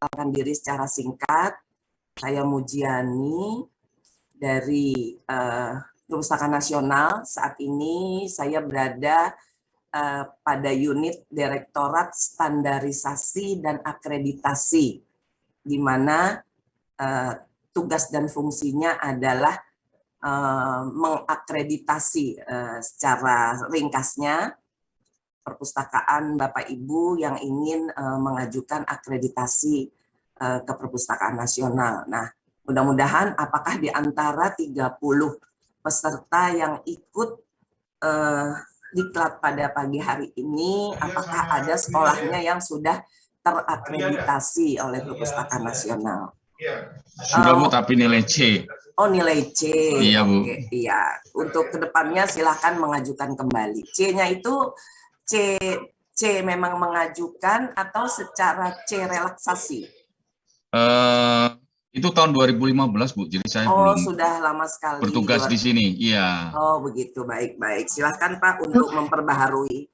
memperkenalkan diri secara singkat. Saya Mujiani dari Perpustakaan Nasional. Saat ini saya berada pada unit Direktorat Standarisasi dan Akreditasi, di mana tugas dan fungsinya adalah mengakreditasi secara ringkasnya perpustakaan Bapak Ibu yang ingin mengajukan akreditasi ke Perpustakaan Nasional. Nah, mudah-mudahan apakah di antara 30 peserta yang ikut diklat pada pagi hari ini, apakah ada sekolahnya yang sudah terakreditasi oleh Perpustakaan Nasional? Sudah Bu, tapi nilai C. Oh, nilai C. Iya Bu. Oke, iya. Untuk kedepannya silakan mengajukan kembali. C-nya itu C memang mengajukan atau secara C relaksasi? Itu tahun 2015 Bu, jadi saya belum sudah lama sekali bertugas di sini. Iya. Oh begitu, baik-baik. Silahkan Pak untuk memperbaharui.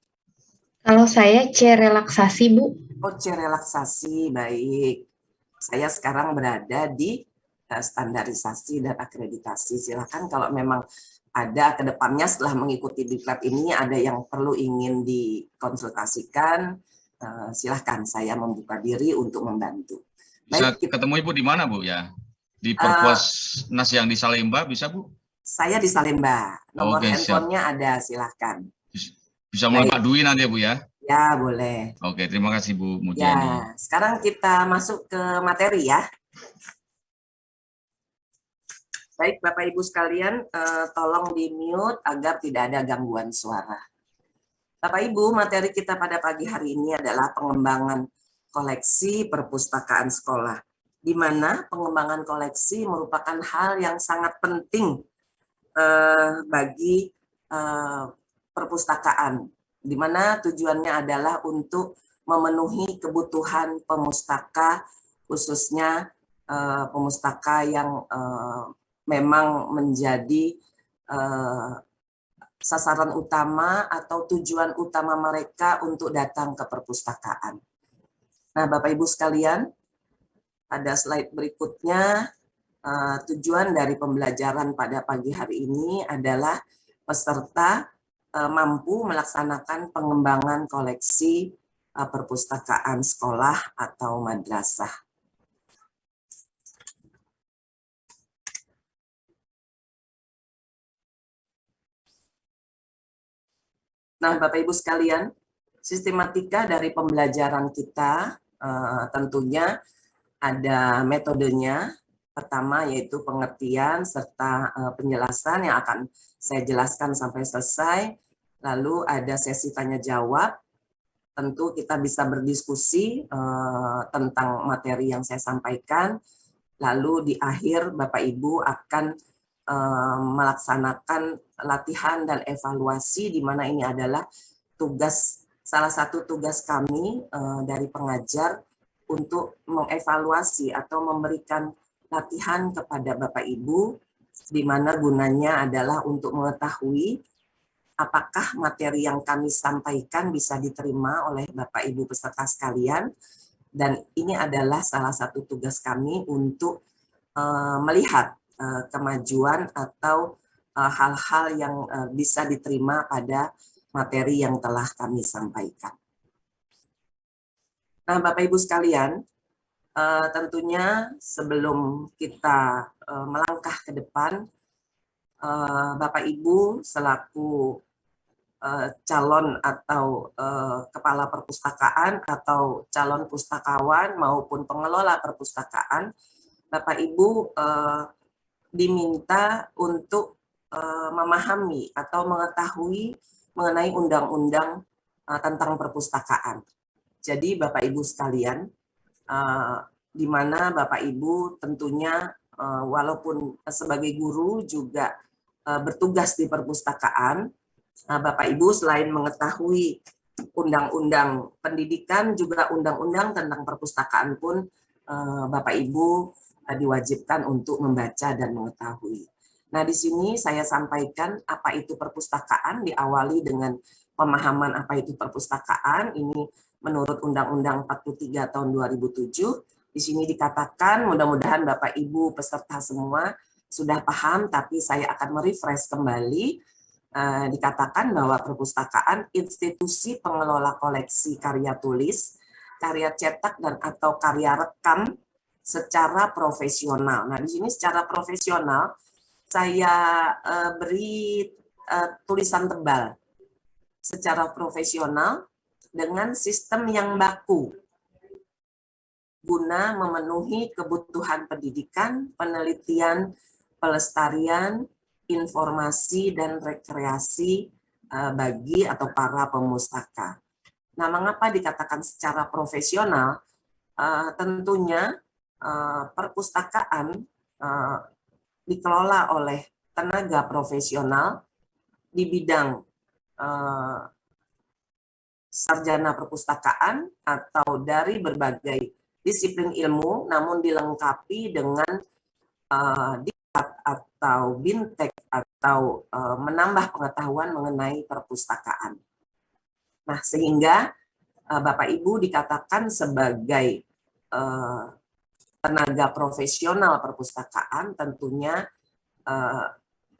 Kalau saya C relaksasi Bu. Oh, C relaksasi, baik. Saya sekarang berada di standarisasi dan akreditasi. Silahkan kalau memang ada ke depannya setelah mengikuti diklat ini ada yang perlu ingin dikonsultasikan, silahkan saya membuka diri untuk membantu. Bisa ketemu Ibu di mana Bu ya? Di Perpusnas yang di Salemba bisa Bu? Saya di Salemba. Nomor handphonenya ada, silahkan. Bisa mulai Pak Dwi nanti ya Bu ya? Ya, boleh. Oke, terima kasih Bu Mujiani. Ya, sekarang kita masuk ke materi ya. Baik, Bapak Ibu sekalian, tolong di-mute agar tidak ada gangguan suara. Bapak Ibu, materi kita pada pagi hari ini adalah pengembangan koleksi perpustakaan sekolah, di mana pengembangan koleksi merupakan hal yang sangat penting bagi perpustakaan, di mana tujuannya adalah untuk memenuhi kebutuhan pemustaka, khususnya pemustaka yang memang menjadi sasaran utama atau tujuan utama mereka untuk datang ke perpustakaan. Nah, Bapak Ibu sekalian, pada slide berikutnya, tujuan dari pembelajaran pada pagi hari ini adalah peserta mampu melaksanakan pengembangan koleksi perpustakaan sekolah atau madrasah. Nah, Bapak Ibu sekalian, sistematika dari pembelajaran kita tentunya ada metodenya. Pertama yaitu pengertian serta penjelasan yang akan saya jelaskan sampai selesai. Lalu ada sesi tanya jawab. Tentu kita bisa berdiskusi tentang materi yang saya sampaikan. Lalu di akhir Bapak Ibu akan melaksanakan latihan dan evaluasi, di mana ini adalah salah satu tugas kami dari pengajar untuk mengevaluasi atau memberikan latihan kepada Bapak Ibu, di mana gunanya adalah untuk mengetahui apakah materi yang kami sampaikan bisa diterima oleh Bapak Ibu peserta sekalian, dan ini adalah salah satu tugas kami untuk melihat kemajuan atau hal-hal yang bisa diterima pada materi yang telah kami sampaikan. Nah, Bapak Ibu sekalian, tentunya sebelum kita melangkah ke depan, Bapak Ibu selaku calon atau kepala perpustakaan atau calon pustakawan maupun pengelola perpustakaan, Bapak Ibu diminta untuk memahami atau mengetahui mengenai undang-undang tentang perpustakaan. Jadi Bapak Ibu sekalian, di mana Bapak Ibu tentunya walaupun sebagai guru juga bertugas di perpustakaan, Bapak Ibu selain mengetahui undang-undang pendidikan, juga undang-undang tentang perpustakaan pun Bapak Ibu diwajibkan untuk membaca dan mengetahui. Nah, di sini saya sampaikan apa itu perpustakaan, diawali dengan pemahaman apa itu perpustakaan. Ini menurut Undang-Undang 43 tahun 2007, Di sini dikatakan, mudah-mudahan Bapak Ibu peserta semua sudah paham, tapi saya akan merefresh kembali. Dikatakan bahwa perpustakaan institusi pengelola koleksi karya tulis, karya cetak dan atau karya rekam secara profesional. Nah, di sini secara profesional saya beri tulisan tebal. Secara profesional dengan sistem yang baku guna memenuhi kebutuhan pendidikan, penelitian, pelestarian, informasi, dan rekreasi bagi atau para pemustaka. Nah, mengapa dikatakan secara profesional? Tentunya perpustakaan dikelola oleh tenaga profesional di bidang sarjana perpustakaan atau dari berbagai disiplin ilmu, namun dilengkapi dengan diklat atau bintek atau menambah pengetahuan mengenai perpustakaan. Nah, sehingga Bapak Ibu dikatakan sebagai tenaga profesional perpustakaan, tentunya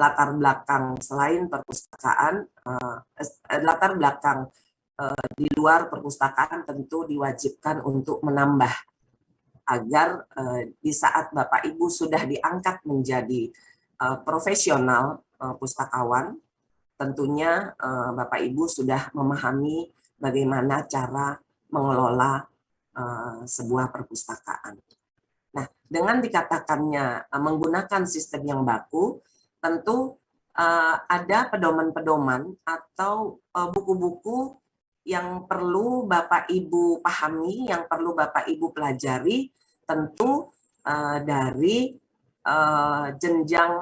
latar belakang selain perpustakaan, latar belakang di luar perpustakaan tentu diwajibkan untuk menambah agar di saat Bapak Ibu sudah diangkat menjadi profesional pustakawan, tentunya Bapak Ibu sudah memahami bagaimana cara mengelola sebuah perpustakaan. Nah, dengan dikatakannya menggunakan sistem yang baku, tentu ada pedoman-pedoman atau buku-buku yang perlu Bapak Ibu pahami, yang perlu Bapak Ibu pelajari, tentu dari jenjang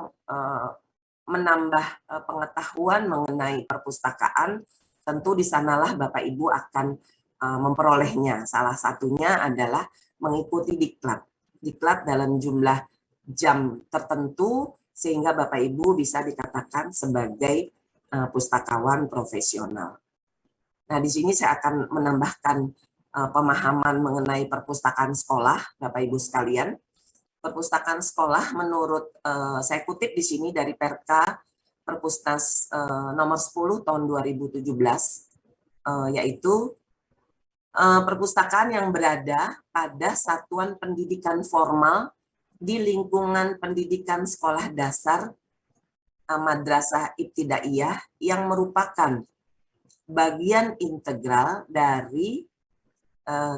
menambah pengetahuan mengenai perpustakaan, tentu di sanalah Bapak Ibu akan memperolehnya. Salah satunya adalah mengikuti diklat. Diklat dalam jumlah jam tertentu, sehingga Bapak Ibu bisa dikatakan sebagai pustakawan profesional. Nah, di sini saya akan menambahkan pemahaman mengenai perpustakaan sekolah, Bapak Ibu sekalian. Perpustakaan sekolah menurut saya kutip di sini dari Perka Perpusnas nomor 10 tahun 2017, yaitu perpustakaan yang berada pada satuan pendidikan formal di lingkungan pendidikan sekolah dasar madrasah ibtidaiyah yang merupakan bagian integral dari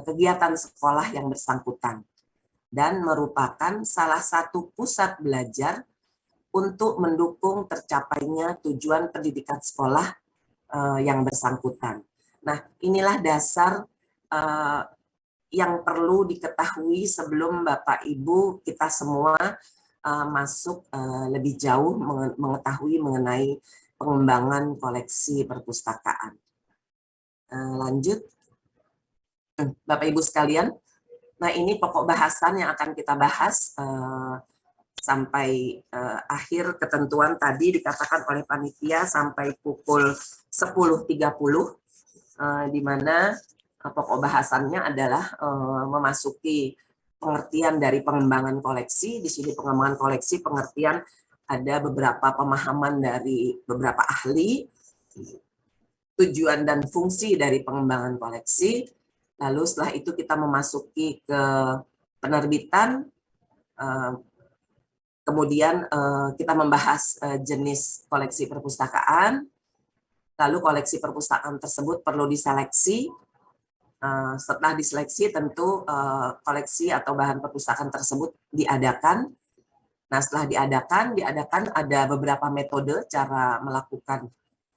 kegiatan sekolah yang bersangkutan dan merupakan salah satu pusat belajar untuk mendukung tercapainya tujuan pendidikan sekolah yang bersangkutan. Nah, inilah dasar yang perlu diketahui sebelum Bapak Ibu kita semua masuk lebih jauh mengetahui mengenai pengembangan koleksi perpustakaan. Lanjut, Bapak Ibu sekalian. Nah, ini pokok bahasan yang akan kita bahas sampai akhir ketentuan tadi dikatakan oleh panitia sampai pukul 10.30, di mana pokok bahasannya adalah memasuki pengertian dari pengembangan koleksi. Di sini pengembangan koleksi, pengertian ada beberapa pemahaman dari beberapa ahli, tujuan dan fungsi dari pengembangan koleksi. Lalu setelah itu kita memasuki ke penerbitan, kemudian kita membahas jenis koleksi perpustakaan, lalu koleksi perpustakaan tersebut perlu diseleksi. Setelah diseleksi tentu koleksi atau bahan perpustakaan tersebut diadakan. Nah, setelah diadakan ada beberapa metode cara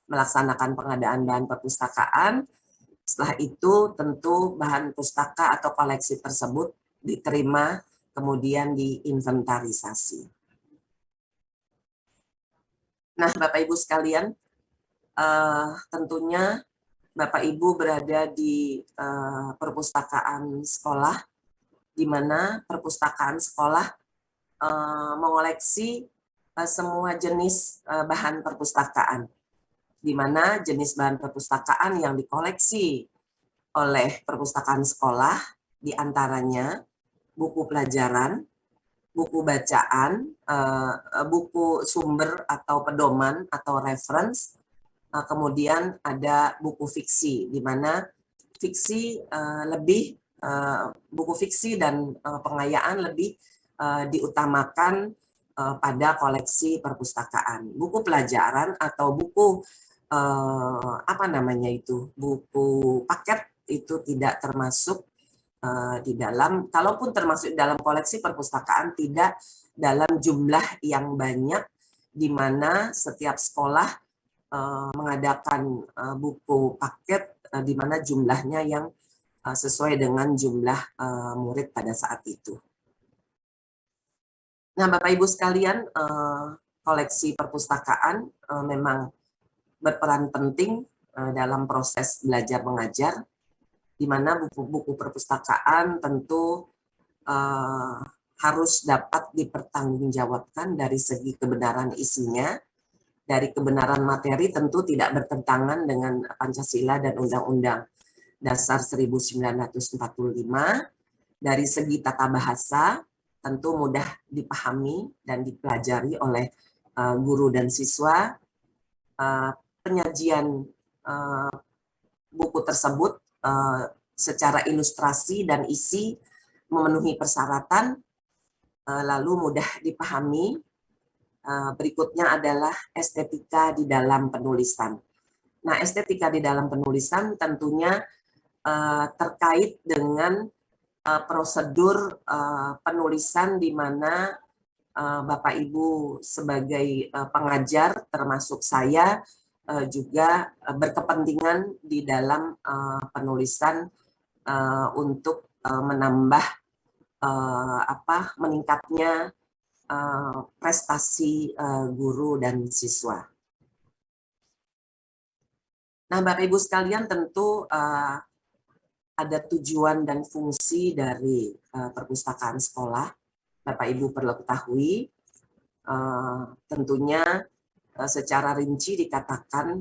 melaksanakan pengadaan bahan perpustakaan. Setelah itu tentu bahan pustaka atau koleksi tersebut diterima kemudian diinventarisasi. Nah, Bapak Ibu sekalian, tentunya Bapak Ibu berada di perpustakaan sekolah, di mana perpustakaan sekolah mengoleksi semua jenis bahan perpustakaan, di mana jenis bahan perpustakaan yang dikoleksi oleh perpustakaan sekolah diantaranya buku pelajaran, buku bacaan, buku sumber atau pedoman atau reference, kemudian ada buku fiksi, di mana fiksi buku fiksi dan pengayaan lebih diutamakan pada koleksi perpustakaan. Buku pelajaran atau buku buku paket itu tidak termasuk di dalam, kalaupun termasuk dalam koleksi perpustakaan, tidak dalam jumlah yang banyak, di mana setiap sekolah mengadakan buku paket di mana jumlahnya yang sesuai dengan jumlah murid pada saat itu. Nah, Bapak Ibu sekalian, koleksi perpustakaan memang berperan penting dalam proses belajar mengajar, di mana buku-buku perpustakaan tentu harus dapat dipertanggungjawabkan dari segi kebenaran isinya, dari kebenaran materi tentu tidak bertentangan dengan Pancasila dan Undang-Undang Dasar 1945, dari segi tata bahasa tentu mudah dipahami dan dipelajari oleh guru dan siswa. Penyajian buku tersebut secara ilustrasi dan isi memenuhi persyaratan, lalu mudah dipahami. Berikutnya adalah estetika di dalam penulisan. Nah, estetika di dalam penulisan tentunya terkait dengan prosedur penulisan, di mana Bapak Ibu sebagai pengajar termasuk saya juga berkepentingan di dalam penulisan untuk menambah meningkatnya prestasi guru dan siswa. Nah, Bapak Ibu sekalian, tentu ada tujuan dan fungsi dari perpustakaan sekolah. Bapak Ibu perlu ketahui, tentunya secara rinci dikatakan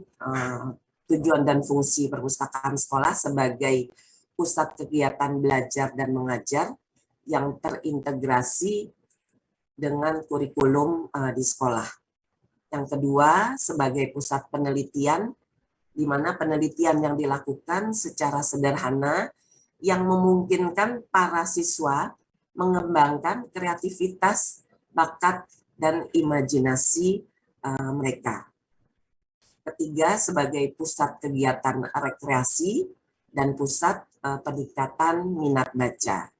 tujuan dan fungsi perpustakaan sekolah sebagai pusat kegiatan belajar dan mengajar yang terintegrasi dengan kurikulum di sekolah. Yang kedua, sebagai pusat penelitian, di mana penelitian yang dilakukan secara sederhana yang memungkinkan para siswa mengembangkan kreativitas, bakat, dan imajinasi mereka. Ketiga, sebagai pusat kegiatan rekreasi dan pusat peningkatan minat baca.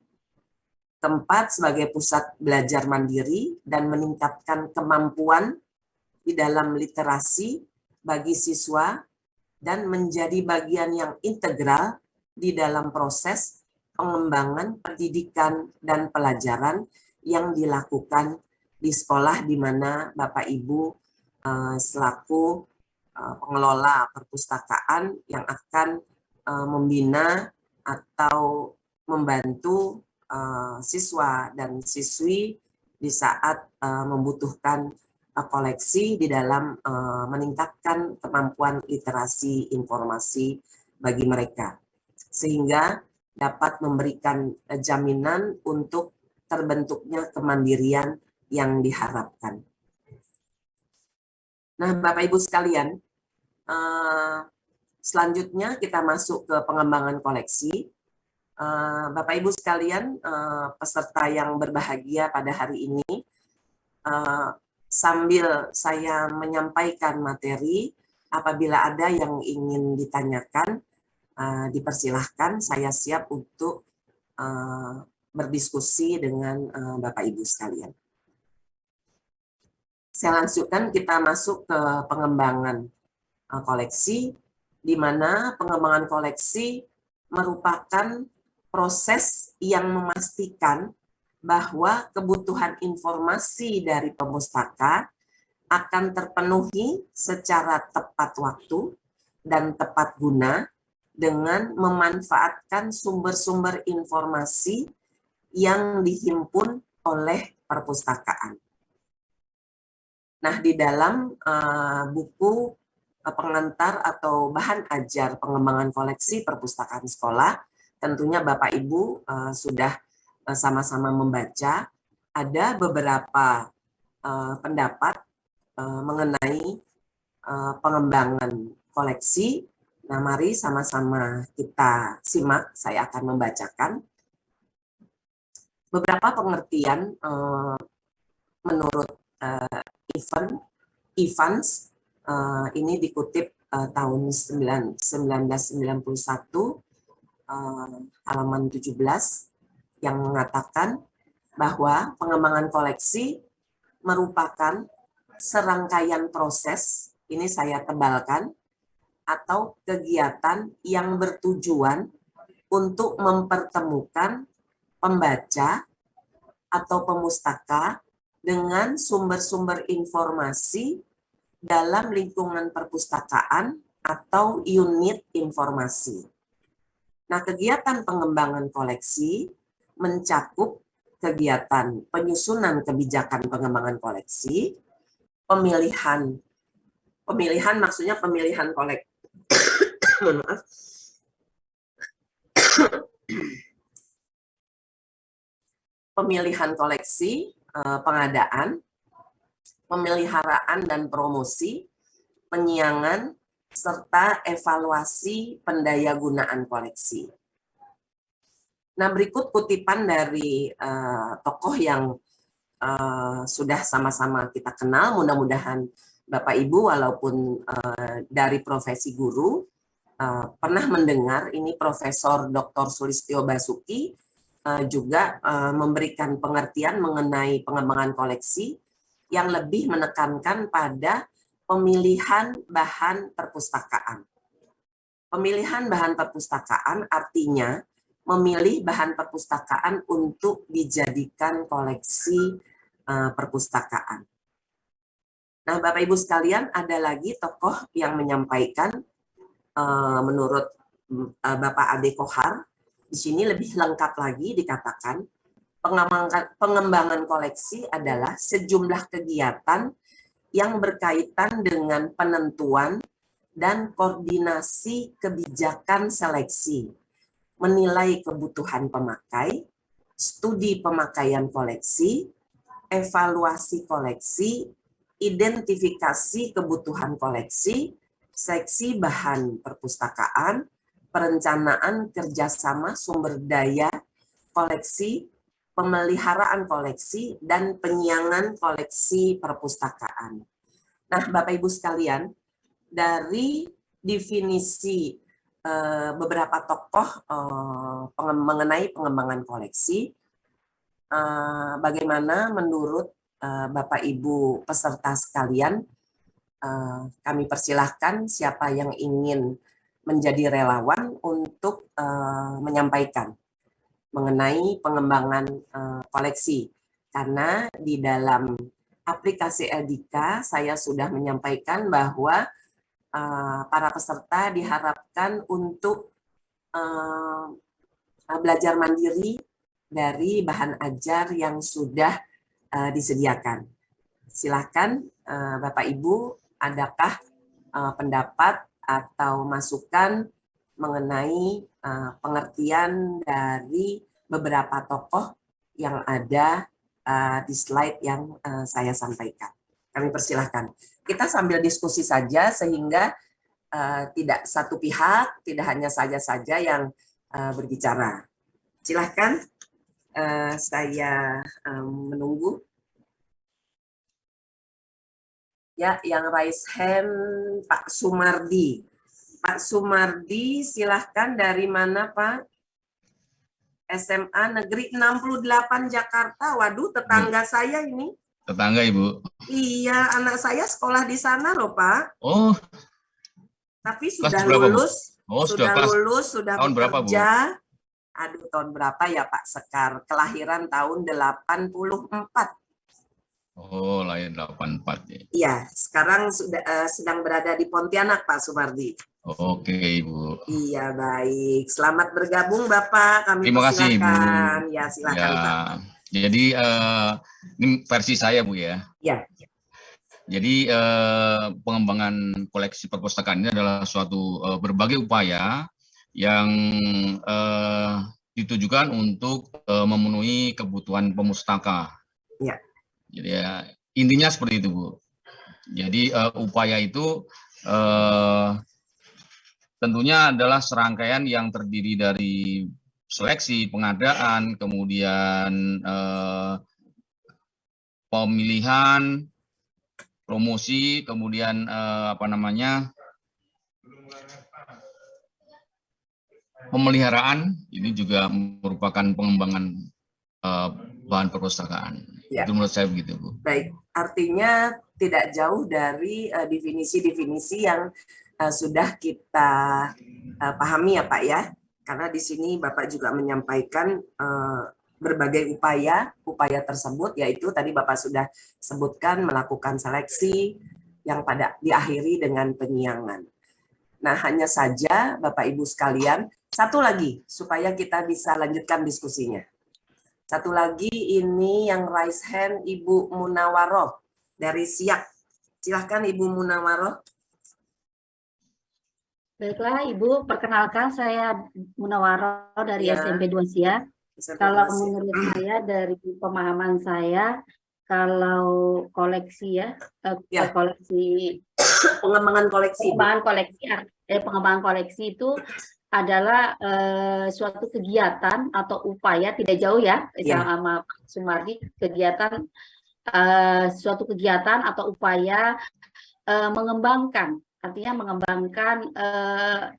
Keempat, sebagai pusat belajar mandiri dan meningkatkan kemampuan di dalam literasi bagi siswa dan menjadi bagian yang integral di dalam proses pengembangan pendidikan dan pelajaran yang dilakukan di sekolah, di mana Bapak Ibu selaku pengelola perpustakaan yang akan membina atau membantu siswa dan siswi di saat membutuhkan koleksi di dalam meningkatkan kemampuan literasi informasi bagi mereka, sehingga dapat memberikan jaminan untuk terbentuknya kemandirian yang diharapkan. Nah, Bapak Ibu sekalian, selanjutnya kita masuk ke pengembangan koleksi. Bapak Ibu sekalian, peserta yang berbahagia pada hari ini, sambil saya menyampaikan materi, apabila ada yang ingin ditanyakan, dipersilahkan, saya siap untuk berdiskusi dengan Bapak Ibu sekalian. Saya lanjutkan, kita masuk ke pengembangan koleksi, di mana pengembangan koleksi merupakan proses yang memastikan bahwa kebutuhan informasi dari pemustaka akan terpenuhi secara tepat waktu dan tepat guna dengan memanfaatkan sumber-sumber informasi yang dihimpun oleh perpustakaan. Nah, di dalam buku pengantar atau bahan ajar pengembangan koleksi perpustakaan sekolah, tentunya Bapak Ibu sudah sama-sama membaca, ada beberapa pendapat mengenai pengembangan koleksi. Nah, mari sama-sama kita simak. Saya akan membacakan beberapa pengertian menurut Evans. Ini dikutip tahun 1991, halaman 17, yang mengatakan bahwa pengembangan koleksi merupakan serangkaian proses, ini saya tebalkan, atau kegiatan yang bertujuan untuk mempertemukan pembaca atau pemustaka dengan sumber-sumber informasi dalam lingkungan perpustakaan atau unit informasi. Nah, kegiatan pengembangan koleksi mencakup kegiatan penyusunan kebijakan pengembangan koleksi, pemilihan maksudnya pemilihan koleksi, pemilihan koleksi, pengadaan, pemeliharaan dan promosi, penyiangan, serta evaluasi pendayagunaan koleksi. Nah, berikut kutipan dari tokoh yang sudah sama-sama kita kenal, mudah-mudahan Bapak Ibu walaupun dari profesi guru pernah mendengar. Ini Profesor Dr. Sulistyo Basuki juga memberikan pengertian mengenai pengembangan koleksi yang lebih menekankan pada pemilihan bahan perpustakaan. Pemilihan bahan perpustakaan artinya memilih bahan perpustakaan untuk dijadikan koleksi perpustakaan. Nah, Bapak Ibu sekalian, ada lagi tokoh yang menyampaikan menurut Bapak Ade Kohar, di sini lebih lengkap lagi dikatakan, pengembangan koleksi adalah sejumlah kegiatan yang berkaitan dengan penentuan dan koordinasi kebijakan seleksi, menilai kebutuhan pemakai, studi pemakaian koleksi, evaluasi koleksi, identifikasi kebutuhan koleksi, seksi bahan perpustakaan, perencanaan kerjasama sumber daya koleksi, pemeliharaan koleksi, dan penyiangan koleksi perpustakaan. Nah, Bapak Ibu sekalian, dari definisi beberapa tokoh mengenai pengembangan koleksi, bagaimana menurut Bapak Ibu peserta sekalian, kami persilahkan siapa yang ingin menjadi relawan untuk menyampaikan mengenai pengembangan koleksi. Karena di dalam aplikasi Edika saya sudah menyampaikan bahwa para peserta diharapkan untuk belajar mandiri dari bahan ajar yang sudah disediakan. Silakan Bapak Ibu, adakah pendapat atau masukan mengenai pengertian dari beberapa tokoh yang ada di slide yang saya sampaikan. Kami persilahkan. Kita sambil diskusi saja sehingga tidak satu pihak, tidak hanya saya saja yang berbicara. Silahkan, saya menunggu. Ya, yang raise hand Pak Sumardi. Pak Sumardi, silahkan, dari mana Pak? SMA Negeri 68 Jakarta. Waduh, tetangga saya ini. Tetangga Ibu. Iya, anak saya sekolah di sana loh Pak. Oh. Tapi sudah berapa, lulus. Oh, sudah lulus, sudah tahun bekerja. Berapa, Bu? Aduh, tahun berapa ya Pak Sekar? Kelahiran tahun 84. Oh, lahir 84 ya. Iya, sekarang sudah sedang berada di Pontianak Pak Sumardi. Oke, Ibu. Iya, baik. Selamat bergabung Bapak. Kami Terima kasih, Ibu. Ya, silakan ya, Pak. Jadi ini versi saya, Bu ya. Ya. Jadi pengembangan koleksi perpustakaan ini adalah suatu berbagai upaya yang ditujukan untuk memenuhi kebutuhan pemustaka. Ya. Jadi ya, intinya seperti itu, Bu. Jadi upaya itu tentunya adalah serangkaian yang terdiri dari seleksi, pengadaan, kemudian pemilihan, promosi, kemudian pemeliharaan. Ini juga merupakan pengembangan bahan perpustakaan. Ya. Itu menurut saya begitu, Bu. Baik, artinya tidak jauh dari definisi-definisi yang sudah kita pahami ya Pak ya. Karena di sini Bapak juga menyampaikan berbagai upaya tersebut, yaitu tadi Bapak sudah sebutkan melakukan seleksi yang pada diakhiri dengan penyiangan. Nah, hanya saja Bapak Ibu sekalian, satu lagi supaya kita bisa lanjutkan diskusinya. Satu lagi ini yang raise hand Ibu Munawaroh dari SIAK. Silahkan Ibu Munawaroh. Baiklah Ibu, perkenalkan saya Munawaroh dari Ya. SMP 2 Siak. Kalau menurut saya dari pemahaman saya, kalau koleksi koleksi pengembangan koleksi itu adalah suatu kegiatan atau upaya, tidak jauh ya, sama Pak Sumardi, suatu kegiatan atau upaya mengembangkan, artinya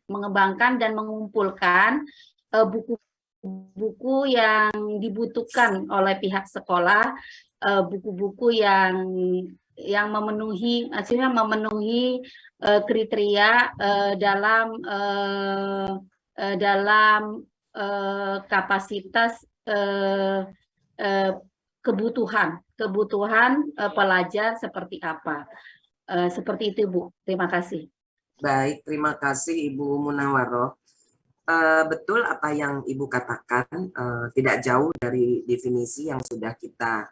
mengembangkan dan mengumpulkan buku-buku yang dibutuhkan oleh pihak sekolah, buku-buku yang memenuhi kriteria dalam kapasitas kebutuhan pelajar seperti apa. Seperti itu, Bu. Terima kasih. Baik, terima kasih Ibu Munawaroh. Betul apa yang Ibu katakan, tidak jauh dari definisi yang sudah kita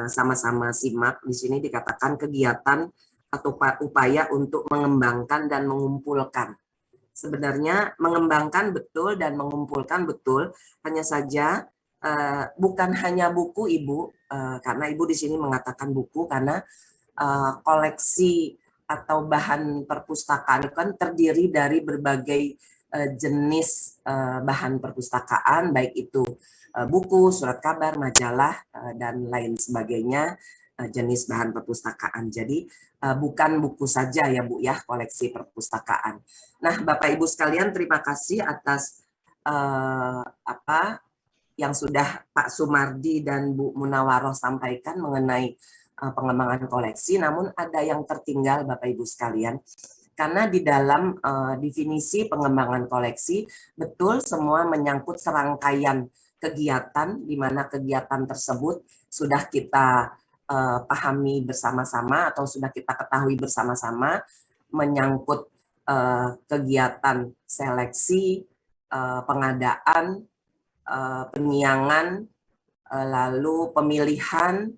sama-sama simak. Di sini dikatakan kegiatan atau upaya untuk mengembangkan dan mengumpulkan. Sebenarnya mengembangkan betul dan mengumpulkan betul, hanya saja bukan hanya buku Ibu, karena Ibu di sini mengatakan buku karena koleksi atau bahan perpustakaan itu kan terdiri dari berbagai jenis bahan perpustakaan, baik itu buku, surat kabar, majalah, dan lain sebagainya, jenis bahan perpustakaan. Jadi bukan buku saja ya Bu ya, koleksi perpustakaan. Nah Bapak Ibu sekalian, terima kasih atas yang sudah Pak Sumardi dan Bu Munawaroh sampaikan mengenai pengembangan koleksi. Namun ada yang tertinggal Bapak Ibu sekalian. Karena di dalam definisi pengembangan koleksi, betul semua menyangkut serangkaian kegiatan, di mana kegiatan tersebut sudah kita pahami bersama-sama atau sudah kita ketahui bersama-sama, menyangkut kegiatan seleksi, pengadaan, penyiangan, lalu pemilihan,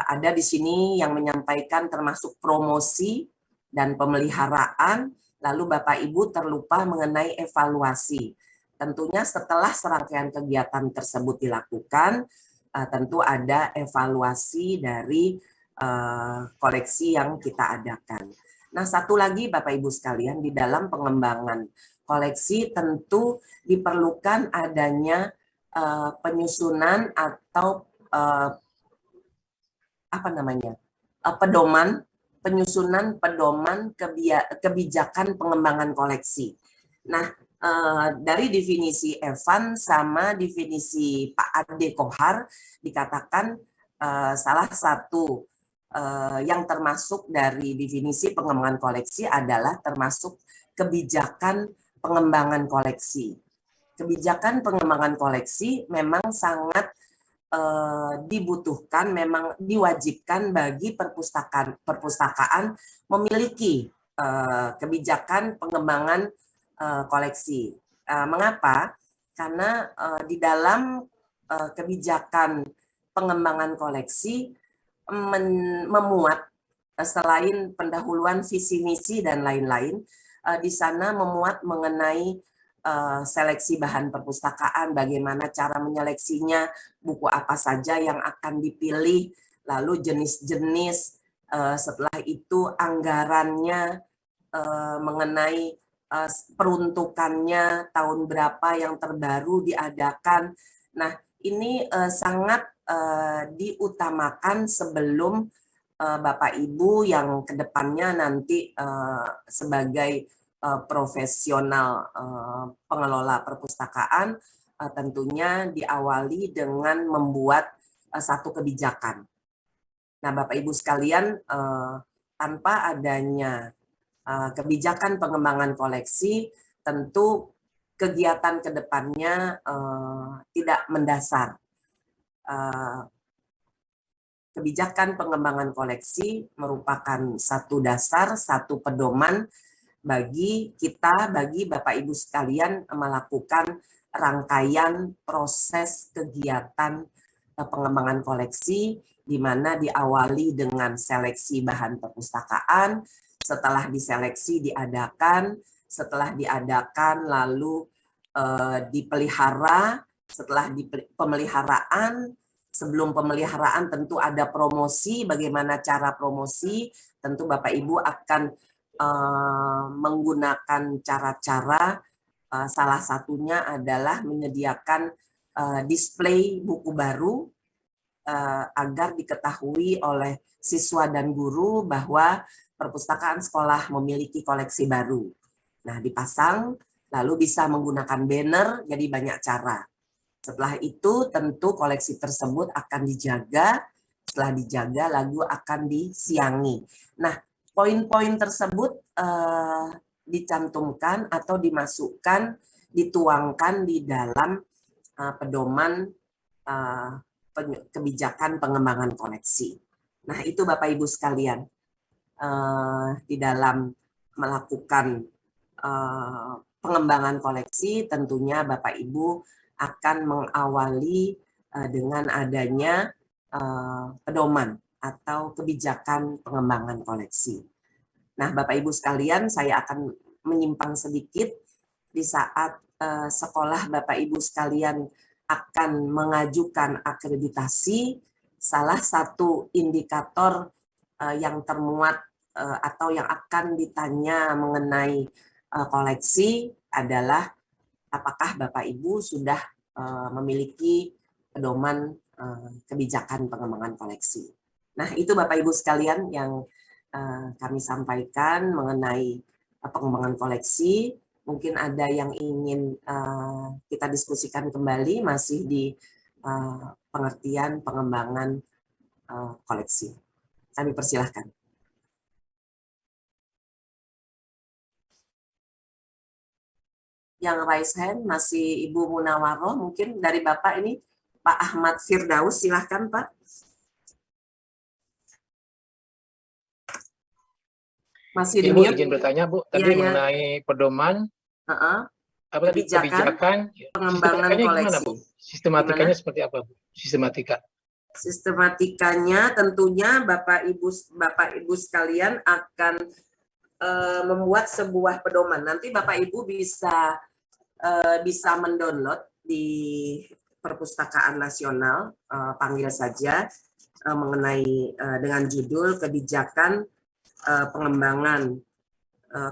ada di sini yang menyampaikan termasuk promosi, dan pemeliharaan, lalu Bapak Ibu terlupa mengenai evaluasi. Tentunya setelah serangkaian kegiatan tersebut dilakukan, tentu ada evaluasi dari koleksi yang kita adakan. Nah, satu lagi Bapak Ibu sekalian, di dalam pengembangan koleksi tentu diperlukan adanya penyusunan atau penyusunan pedoman kebijakan pengembangan koleksi. Nah, dari definisi Evan sama definisi Pak Ade Kohar dikatakan salah satu yang termasuk dari definisi pengembangan koleksi adalah termasuk kebijakan pengembangan koleksi. Kebijakan pengembangan koleksi memang sangat dibutuhkan, memang diwajibkan bagi perpustakaan memiliki kebijakan pengembangan koleksi. Mengapa? Karena di dalam kebijakan pengembangan koleksi memuat selain pendahuluan visi misi dan lain-lain, di sana memuat mengenai seleksi bahan perpustakaan, bagaimana cara menyeleksinya, buku apa saja yang akan dipilih, lalu jenis-jenis, setelah itu anggarannya, mengenai peruntukannya, tahun berapa yang terbaru diadakan. Nah, ini sangat diutamakan sebelum Bapak Ibu yang kedepannya nanti sebagai profesional pengelola perpustakaan tentunya diawali dengan membuat satu kebijakan. Nah, Bapak Ibu sekalian, tanpa adanya kebijakan pengembangan koleksi, tentu kegiatan kedepannya tidak mendasar. Kebijakan pengembangan koleksi merupakan satu dasar, satu pedoman bagi kita, bagi Bapak Ibu sekalian melakukan rangkaian proses kegiatan pengembangan koleksi, di mana diawali dengan seleksi bahan perpustakaan, setelah diseleksi diadakan, setelah diadakan lalu dipelihara, setelah pemeliharaan, sebelum pemeliharaan tentu ada promosi, bagaimana cara promosi, tentu Bapak Ibu akan menggunakan cara-cara, salah satunya adalah menyediakan display buku baru agar diketahui oleh siswa dan guru bahwa perpustakaan sekolah memiliki koleksi baru. Nah, dipasang, lalu bisa menggunakan banner, jadi banyak cara. Setelah itu tentu koleksi tersebut akan dijaga, setelah dijaga lalu akan disiangi. Nah, poin-poin tersebut dicantumkan atau dimasukkan, dituangkan di dalam pedoman kebijakan pengembangan koleksi. Nah, itu Bapak Ibu sekalian, di dalam melakukan pengembangan koleksi, tentunya Bapak Ibu akan mengawali dengan adanya pedoman atau kebijakan pengembangan koleksi. Nah, Bapak Ibu sekalian, saya akan menyimpang sedikit di saat sekolah Bapak Ibu sekalian akan mengajukan akreditasi, salah satu indikator yang termuat atau yang akan ditanya mengenai koleksi adalah apakah Bapak Ibu sudah memiliki pedoman kebijakan pengembangan koleksi. Nah, itu Bapak Ibu sekalian yang kami sampaikan mengenai pengembangan koleksi. Mungkin ada yang ingin kita diskusikan kembali masih di pengertian pengembangan koleksi. Kami persilahkan. Yang raise hand masih Ibu Munawaroh, mungkin dari Bapak ini Pak Ahmad Firdaus, silahkan Pak. Masih Ibu di-mute. izin bertanya Bu, tadi mengenai pedoman, apa tadi kebijakan, pengembangan sistematikanya koleksi. gimana Bu? Sistematikanya seperti apa Bu? Sistematika. Sistematikanya tentunya Bapak Ibu sekalian akan membuat sebuah pedoman. Nanti Bapak Ibu bisa mendownload di Perpustakaan Nasional, panggil saja mengenai dengan judul kebijakan pengembangan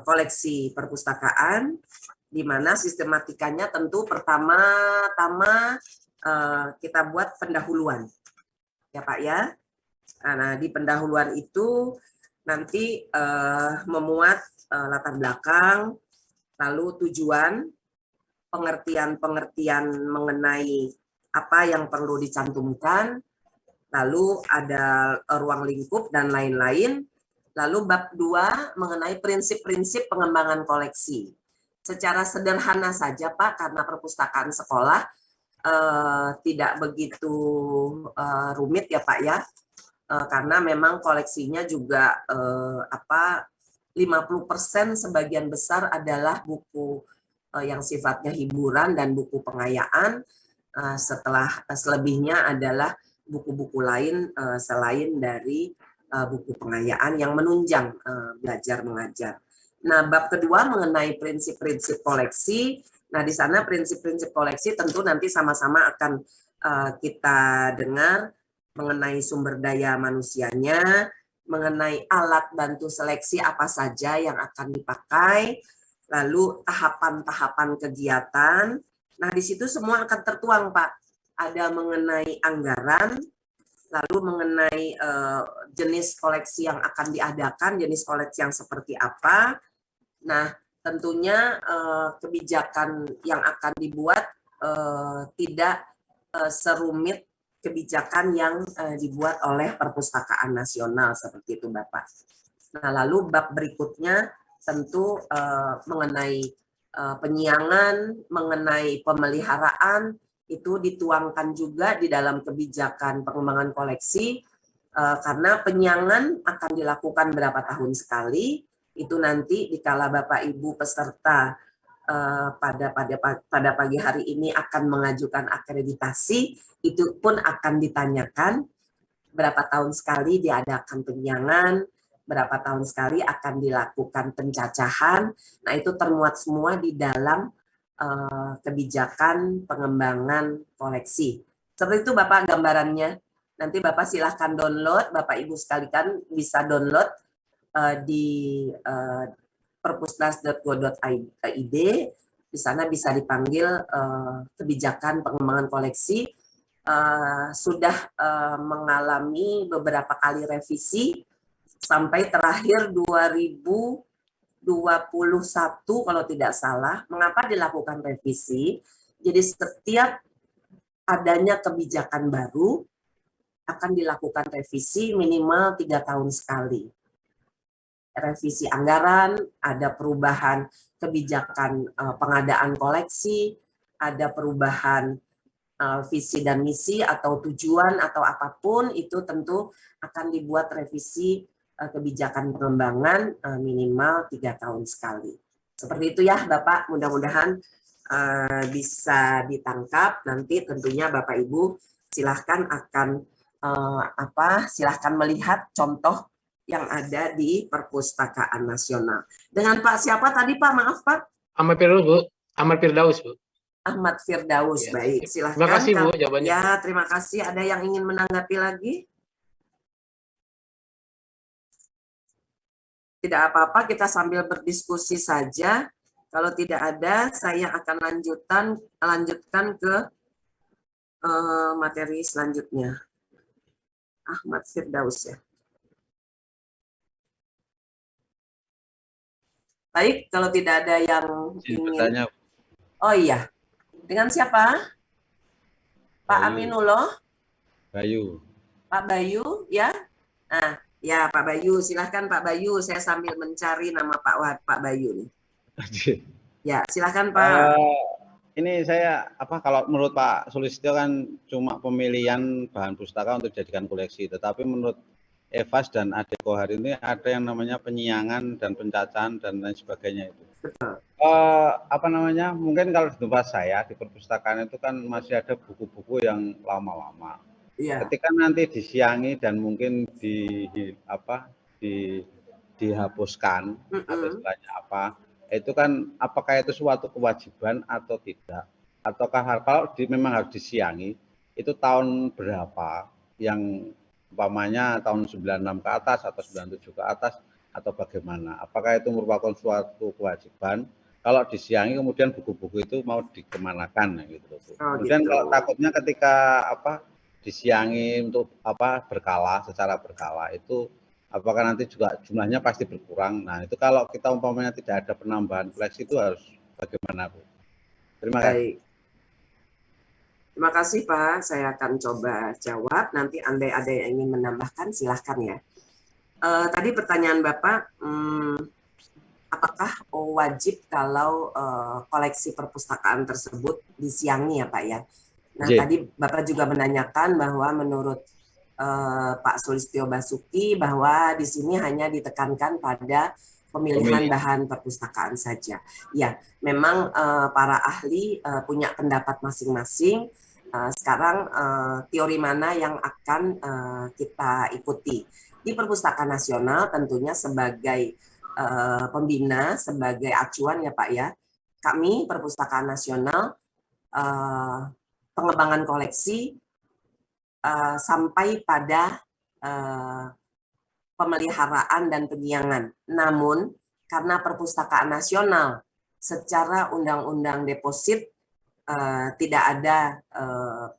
koleksi perpustakaan, di mana sistematikanya tentu pertama-tama kita buat pendahuluan, ya Pak ya. Nah, di pendahuluan itu nanti memuat latar belakang, lalu tujuan, pengertian mengenai apa yang perlu dicantumkan, lalu ada ruang lingkup dan lain-lain. Lalu bab 2 mengenai prinsip-prinsip pengembangan koleksi. Secara sederhana saja Pak, karena perpustakaan sekolah tidak begitu rumit ya Pak ya, karena memang koleksinya juga 50% sebagian besar adalah buku yang sifatnya hiburan dan buku pengayaan, setelah selebihnya adalah buku-buku lain selain dari buku pengayaan yang menunjang belajar mengajar. Nah, bab kedua mengenai prinsip-prinsip koleksi Nah, di sana prinsip-prinsip koleksi tentu nanti sama-sama akan kita dengar mengenai sumber daya manusianya, mengenai alat bantu seleksi apa saja yang akan dipakai, lalu tahapan-tahapan kegiatan. Nah, di situ semua akan tertuang, Pak. Ada mengenai anggaran, lalu mengenai jenis koleksi yang akan diadakan, jenis koleksi yang seperti apa. Nah, tentunya kebijakan yang akan dibuat tidak serumit kebijakan yang dibuat oleh Perpustakaan Nasional seperti itu, Bapak. Nah, lalu bab berikutnya tentu mengenai penyiangan, mengenai pemeliharaan itu dituangkan juga di dalam kebijakan pengembangan koleksi karena penyiangan akan dilakukan berapa tahun sekali. Itu nanti dikala Bapak Ibu peserta pada pagi hari ini akan mengajukan akreditasi, itu pun akan ditanyakan berapa tahun sekali diadakan penyiangan, berapa tahun sekali akan dilakukan pencacahan. Nah, itu termuat semua di dalam kebijakan pengembangan koleksi. Seperti itu Bapak gambarannya. Nanti Bapak silahkan download, Bapak Ibu sekalian bisa download di perpusnas.go.id. Di sana bisa dipanggil kebijakan pengembangan koleksi. Sudah mengalami beberapa kali revisi sampai terakhir 2021 kalau tidak salah. Mengapa dilakukan revisi? Jadi setiap adanya kebijakan baru akan dilakukan revisi minimal 3 tahun sekali. Revisi anggaran, ada perubahan kebijakan pengadaan koleksi, ada perubahan visi dan misi atau tujuan atau apapun, itu tentu akan dibuat revisi kebijakan pengembangan minimal 3 tahun sekali. Seperti itu ya Bapak, mudah-mudahan bisa ditangkap. Nanti tentunya Bapak Ibu silahkan akan silahkan melihat contoh yang ada di Perpustakaan Nasional. Dengan Pak siapa tadi Pak? Maaf Pak. Ahmad Firdaus, Bu. Ahmad Firdaus, Bu. Ahmad Firdaus, Ya. Baik. Silahkan. Terima kasih Bu jawabannya. Ya, terima kasih. Ada yang ingin menanggapi lagi? Tidak apa-apa, kita sambil berdiskusi saja. Kalau tidak ada, saya akan lanjutkan ke materi selanjutnya. Ahmad Firdaus ya. Baik, kalau tidak ada yang ingin Bertanya. Oh iya, dengan siapa? Pak Bayu. Aminullah? Bayu. Pak Bayu, ya? Nah, ya Pak Bayu, silahkan Pak Bayu. Saya sambil mencari nama Pak Bayu nih. Ya, silahkan Pak. Ini saya kalau menurut Pak Sulistyo kan cuma pemilihan bahan pustaka untuk dijadikan koleksi, tetapi menurut Evas dan Adeko hari ini ada yang namanya penyiangan dan pencacahan dan lain sebagainya itu. Betul. Mungkin kalau di tempat saya di perpustakaan itu kan masih ada buku-buku yang lama-lama. Iya. Ketika nanti disiangi dan mungkin dihapuskan atau istilahnya itu kan apakah itu suatu kewajiban atau tidak? Ataukah kalau memang harus disiangi itu tahun berapa yang umpamanya tahun 96 ke atas atau 97 ke atas atau bagaimana? Apakah itu merupakan suatu kewajiban? Kalau disiangi kemudian buku-buku itu mau dikemanakan gitu. Kemudian gitu. Kalau takutnya ketika disiangi untuk secara berkala itu apakah nanti juga jumlahnya pasti berkurang. Nah, itu kalau kita umpamanya tidak ada penambahan koleksi itu harus bagaimana, Bu? Terima kasih. Terima kasih Pak, saya akan coba jawab. Nanti andai ada yang ingin menambahkan, silahkan ya. Tadi pertanyaan Bapak, apakah wajib kalau koleksi perpustakaan tersebut disiangi ya Pak ya? Nah, tadi Bapak juga menanyakan bahwa menurut Pak Sulistyo Basuki bahwa di sini hanya ditekankan pada pemilihan bahan perpustakaan saja. Ya, memang para ahli punya pendapat masing-masing. Sekarang teori mana yang akan kita ikuti? Di Perpustakaan Nasional tentunya sebagai pembina, sebagai acuan ya Pak ya, kami Perpustakaan Nasional pengembangan koleksi sampai pada pemeliharaan dan penyiangan. Namun karena Perpustakaan Nasional secara Undang-Undang Deposit tidak ada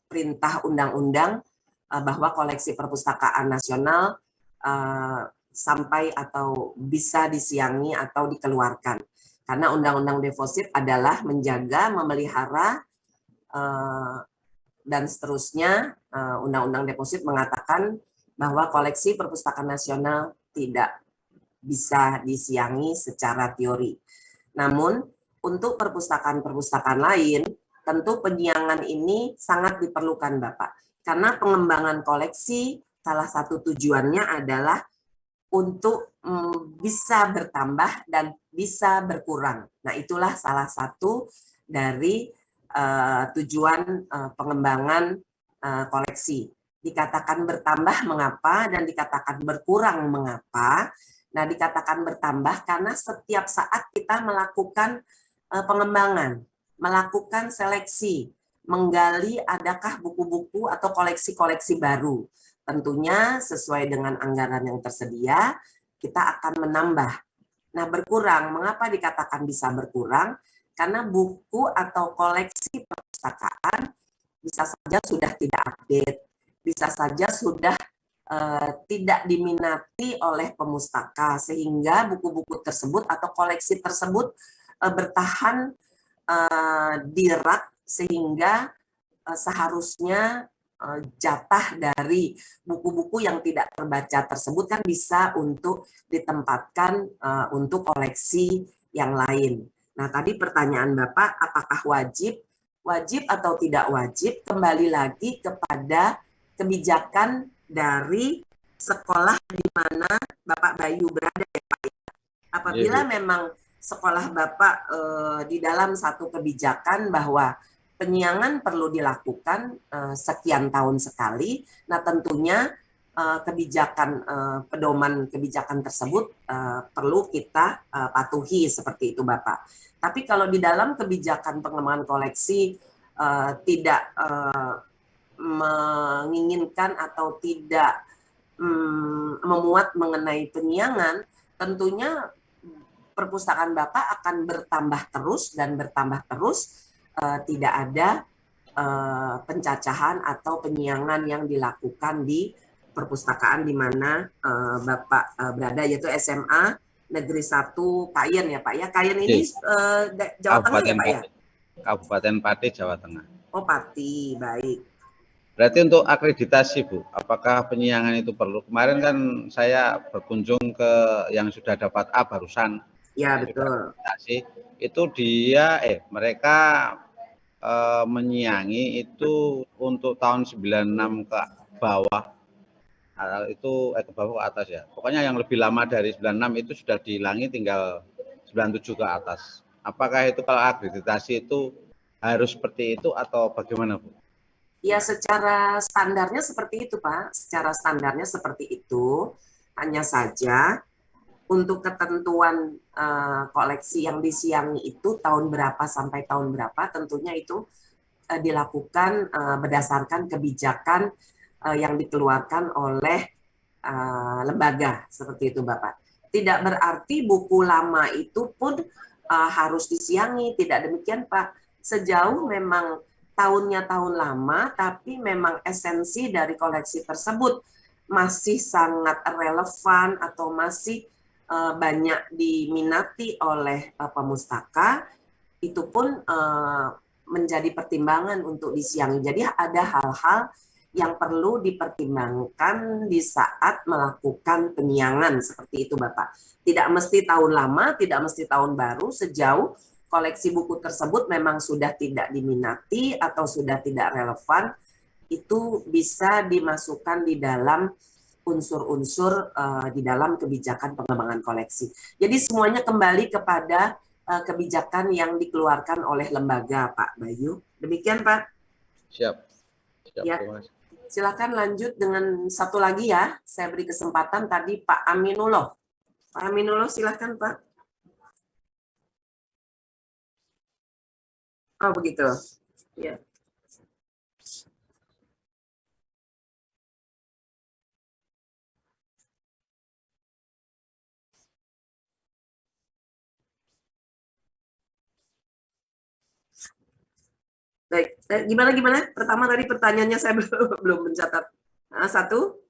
perintah undang-undang bahwa koleksi Perpustakaan Nasional sampai atau bisa disiangi atau dikeluarkan. Karena Undang-Undang Deposit adalah menjaga, memelihara, dan seterusnya. Undang-Undang Deposit mengatakan bahwa koleksi Perpustakaan Nasional tidak bisa disiangi secara teori. Namun, untuk perpustakaan-perpustakaan lain, tentu penyiangan ini sangat diperlukan, Bapak. Karena pengembangan koleksi, salah satu tujuannya adalah untuk bisa bertambah dan bisa berkurang. Nah, itulah salah satu dari tujuan pengembangan koleksi. Dikatakan bertambah mengapa dan dikatakan berkurang mengapa? Nah, dikatakan bertambah karena setiap saat kita melakukan pengembangan, melakukan seleksi, menggali adakah buku-buku atau koleksi-koleksi baru. Tentunya sesuai dengan anggaran yang tersedia, kita akan menambah. Nah, berkurang, mengapa dikatakan bisa berkurang? Karena buku atau koleksi perpustakaan bisa saja sudah tidak update, bisa saja sudah tidak diminati oleh pemustaka, sehingga buku-buku tersebut atau koleksi tersebut bertahan di rak, sehingga seharusnya jatah dari buku-buku yang tidak terbaca tersebut kan bisa untuk ditempatkan untuk koleksi yang lain. Nah, tadi pertanyaan Bapak, apakah wajib? Wajib atau tidak wajib, kembali lagi kepada kebijakan dari sekolah di mana Bapak Bayu berada, ya Pak. Apabila memang sekolah Bapak di dalam satu kebijakan bahwa penyiangan perlu dilakukan sekian tahun sekali, nah tentunya kebijakan pedoman kebijakan tersebut perlu kita patuhi seperti itu, Bapak. Tapi kalau di dalam kebijakan pengembangan koleksi tidak menginginkan atau tidak memuat mengenai penyiangan, tentunya perpustakaan Bapak akan bertambah terus dan bertambah terus, tidak ada pencacahan atau penyiangan yang dilakukan di perpustakaan di mana Bapak berada, yaitu SMA Negeri 1 Kayen, ya Pak ya. Kayen ini Jawa Tengah ya Pak ya? Kabupaten Pati, Jawa Tengah. Oh, Pati, baik. Berarti untuk akreditasi, Bu, apakah penyiangan itu perlu? Kemarin kan saya berkunjung ke yang sudah dapat A barusan. Ya, betul. Itu dia, mereka menyiangi itu untuk tahun 96 ke bawah. Itu ke bawah ke atas ya. Pokoknya yang lebih lama dari 96 itu sudah dihilangi, tinggal 97 ke atas. Apakah itu kalau akreditasi itu harus seperti itu atau bagaimana, Bu? Ya, secara standarnya seperti itu, Pak. Secara standarnya seperti itu. Hanya saja untuk ketentuan koleksi yang disiangi itu tahun berapa sampai tahun berapa, tentunya itu dilakukan berdasarkan kebijakan yang dikeluarkan oleh lembaga, seperti itu, Bapak. Tidak berarti buku lama itu pun harus disiangi, tidak demikian, Pak. Sejauh memang tahunnya tahun lama, tapi memang esensi dari koleksi tersebut masih sangat relevan atau masih banyak diminati oleh pemustaka, itu pun menjadi pertimbangan untuk disiangi. Jadi ada hal-hal yang perlu dipertimbangkan di saat melakukan penyiangan seperti itu, Bapak. Tidak mesti tahun lama, tidak mesti tahun baru, sejauh koleksi buku tersebut memang sudah tidak diminati atau sudah tidak relevan, itu bisa dimasukkan di dalam unsur-unsur di dalam kebijakan pengembangan koleksi. Jadi semuanya kembali kepada kebijakan yang dikeluarkan oleh lembaga, Pak Bayu. Demikian, Pak. Siap. Ya. Silakan lanjut dengan satu lagi ya. Saya beri kesempatan tadi Pak Aminullah. Pak Aminullah, silakan Pak. Oh begitu. Ya. Baik, gimana? Pertama tadi pertanyaannya saya belum mencatat. Satu,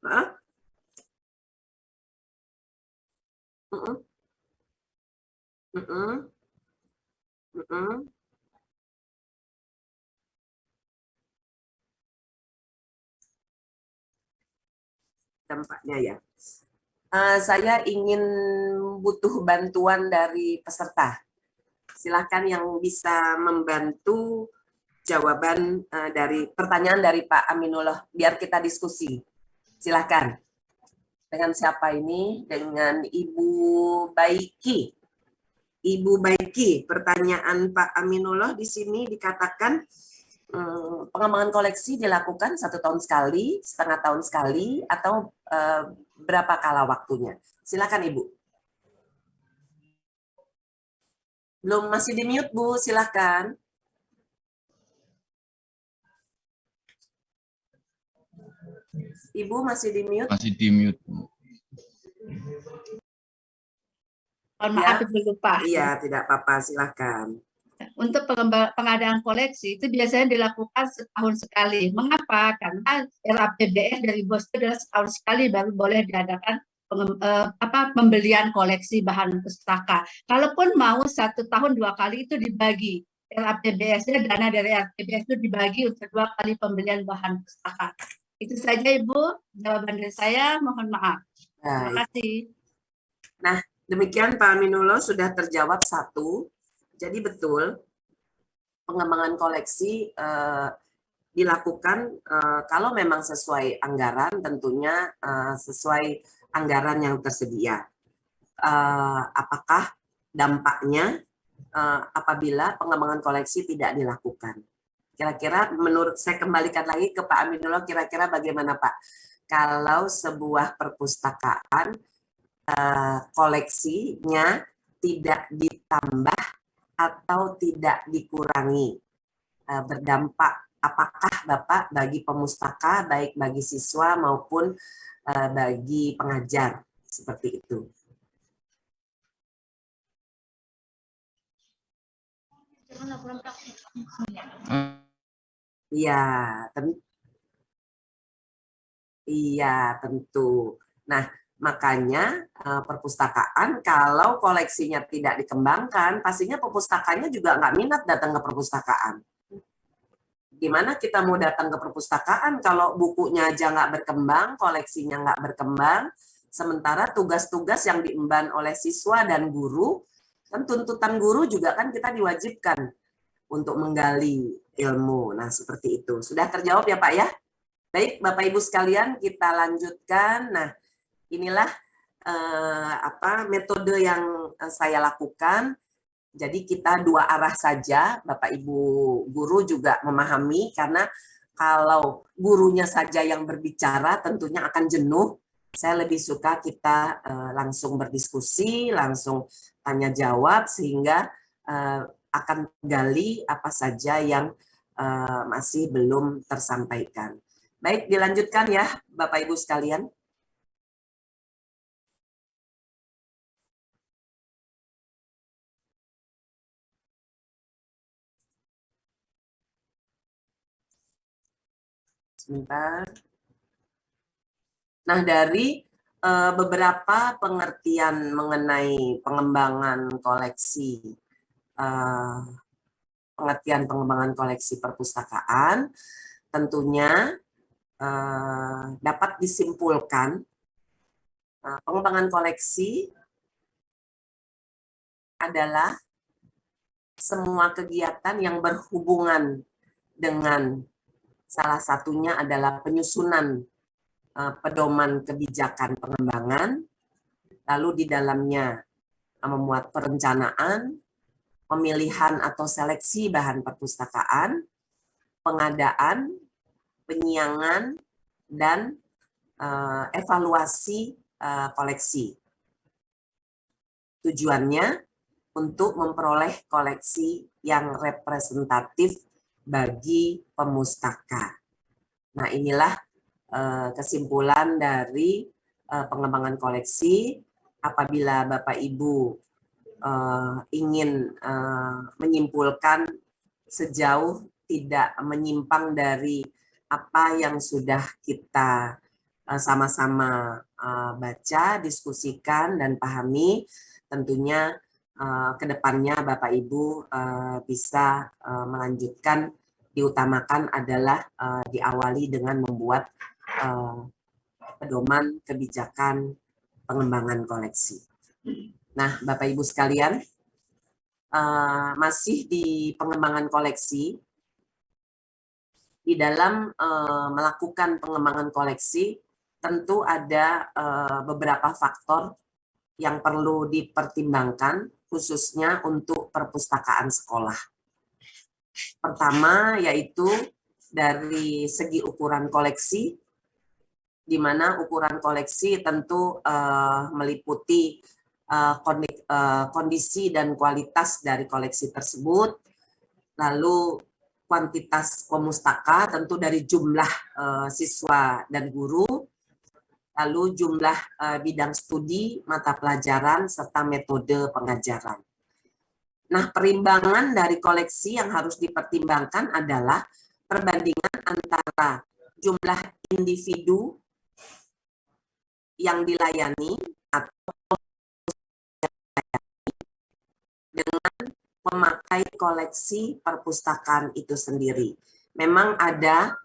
dampaknya ya. Saya ingin butuh bantuan dari peserta. Silakan yang bisa membantu jawaban dari pertanyaan dari Pak Aminullah, biar kita diskusi. Silakan. Dengan siapa ini? Dengan Ibu Baiki. Ibu Baiki, pertanyaan Pak Aminullah di sini dikatakan pengembangan koleksi dilakukan 1 tahun sekali, setengah tahun sekali, atau berapa kala waktunya? Silakan Ibu. Belum, masih di mute Bu, silakan. Ibu masih di mute. Masih di mute. Mohon maaf, Ya. Ibu lupa. Iya, tidak apa-apa, silakan. Untuk pengadaan koleksi itu biasanya dilakukan setahun sekali. Mengapa? Karena RAPBN dari BOS itu adalah setahun sekali baru boleh diadakan pembelian koleksi bahan pustaka. Kalaupun mau 1 tahun 2 kali itu dibagi. RAPBS-nya, dana dari RAPBS itu dibagi untuk 2 kali pembelian bahan pustaka. Itu saja Ibu, jawaban dari saya. Mohon maaf. Terima kasih. Nah, demikian Pak Aminullah sudah terjawab 1. Jadi betul, pengembangan koleksi dilakukan kalau memang sesuai anggaran, tentunya sesuai anggaran yang tersedia. Apakah dampaknya apabila pengembangan koleksi tidak dilakukan? Kira-kira menurut saya kembalikan lagi ke Pak Aminullah, kira-kira bagaimana Pak? Kalau sebuah perpustakaan koleksinya tidak ditambah atau tidak dikurangi, berdampak apakah Bapak bagi pemustaka, baik bagi siswa maupun bagi pengajar, seperti itu. Iya, tentu. Nah, makanya perpustakaan kalau koleksinya tidak dikembangkan, pastinya perpustakanya juga nggak minat datang ke perpustakaan. Gimana kita mau datang ke perpustakaan kalau bukunya aja nggak berkembang, koleksinya nggak berkembang, sementara tugas-tugas yang diemban oleh siswa dan guru, kan tuntutan guru juga kan kita diwajibkan untuk menggali ilmu. Nah, seperti itu. Sudah terjawab ya Pak ya? Baik, Bapak Ibu sekalian, kita lanjutkan. Nah, inilah metode yang saya lakukan. Jadi kita 2 arah saja, Bapak Ibu guru juga memahami, karena kalau gurunya saja yang berbicara tentunya akan jenuh. Saya lebih suka kita langsung berdiskusi, langsung tanya jawab, sehingga akan gali apa saja yang masih belum tersampaikan. Baik, dilanjutkan ya Bapak Ibu sekalian. Sebentar. Nah, dari beberapa pengertian mengenai pengembangan koleksi, pengertian pengembangan koleksi perpustakaan, tentunya dapat disimpulkan pengembangan koleksi adalah semua kegiatan yang berhubungan dengan salah satunya adalah penyusunan pedoman kebijakan pengembangan, lalu di dalamnya memuat perencanaan, pemilihan atau seleksi bahan perpustakaan, pengadaan, penyiangan, dan evaluasi koleksi. Tujuannya untuk memperoleh koleksi yang representatif bagi pemustaka. Nah, inilah kesimpulan dari pengembangan koleksi. Apabila Bapak Ibu ingin menyimpulkan sejauh tidak menyimpang dari apa yang sudah kita sama-sama baca, diskusikan, dan pahami, tentunya ke depannya Bapak Ibu bisa melanjutkan, diutamakan adalah diawali dengan membuat pedoman kebijakan pengembangan koleksi. Nah, Bapak Ibu sekalian, masih di pengembangan koleksi, di dalam melakukan pengembangan koleksi, tentu ada beberapa faktor yang perlu dipertimbangkan, khususnya untuk perpustakaan sekolah. Pertama, yaitu dari segi ukuran koleksi, di mana ukuran koleksi tentu meliputi kondisi dan kualitas dari koleksi tersebut, lalu kuantitas pemustaka tentu dari jumlah siswa dan guru, lalu jumlah bidang studi, mata pelajaran, serta metode pengajaran. Nah, perimbangan dari koleksi yang harus dipertimbangkan adalah perbandingan antara jumlah individu yang dilayani atau dengan memakai koleksi perpustakaan itu sendiri. Memang ada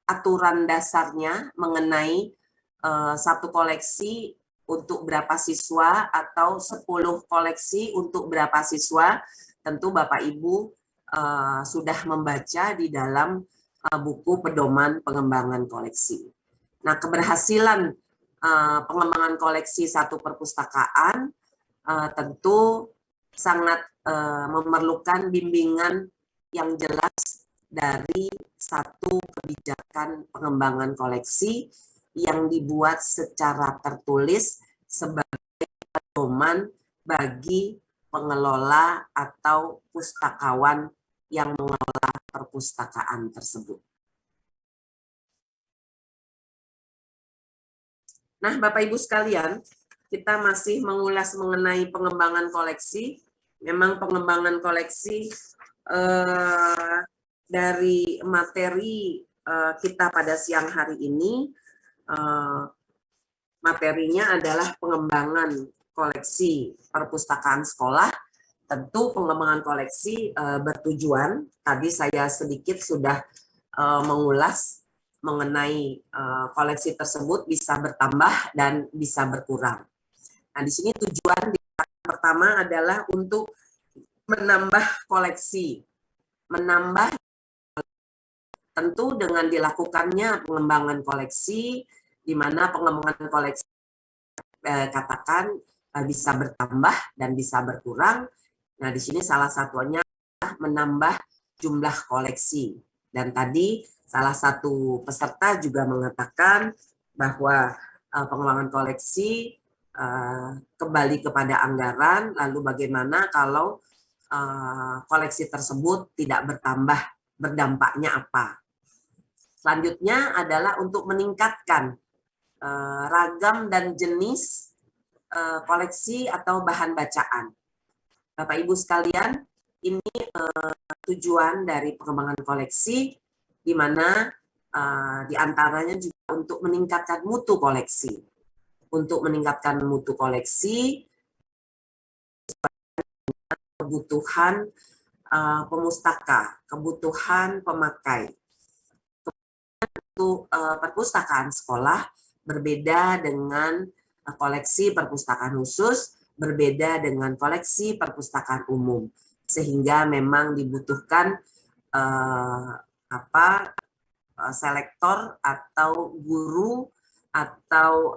aturan dasarnya mengenai satu koleksi untuk berapa siswa atau 10 koleksi untuk berapa siswa. Tentu Bapak Ibu sudah membaca di dalam buku pedoman pengembangan koleksi. Nah, keberhasilan pengembangan koleksi satu perpustakaan tentu sangat memerlukan bimbingan yang jelas dari satu kebijakan pengembangan koleksi yang dibuat secara tertulis sebagai pedoman bagi pengelola atau pustakawan yang mengelola perpustakaan tersebut. Nah, Bapak Ibu sekalian, kita masih mengulas mengenai pengembangan koleksi. Memang pengembangan koleksi dari materi kita pada siang hari ini, materinya adalah pengembangan koleksi perpustakaan sekolah. Tentu pengembangan koleksi bertujuan, tadi saya sedikit sudah mengulas mengenai koleksi tersebut bisa bertambah dan bisa berkurang. Nah, di sini tujuan pertama adalah untuk menambah koleksi, tentu dengan dilakukannya pengembangan koleksi, di mana pengembangan koleksi katakan bisa bertambah dan bisa berkurang. Nah, di sini salah satunya menambah jumlah koleksi. Dan tadi salah satu peserta juga mengatakan bahwa pengembangan koleksi kembali kepada anggaran, lalu bagaimana kalau koleksi tersebut tidak bertambah, berdampaknya apa? Selanjutnya adalah untuk meningkatkan ragam dan jenis koleksi atau bahan bacaan. Bapak Ibu sekalian, ini tujuan dari pengembangan koleksi, di mana diantaranya juga untuk meningkatkan mutu koleksi. Untuk meningkatkan mutu koleksi, kebutuhan pemustaka, kebutuhan pemakai. Untuk perpustakaan sekolah berbeda dengan koleksi perpustakaan khusus, berbeda dengan koleksi perpustakaan umum, sehingga memang dibutuhkan selektor atau guru atau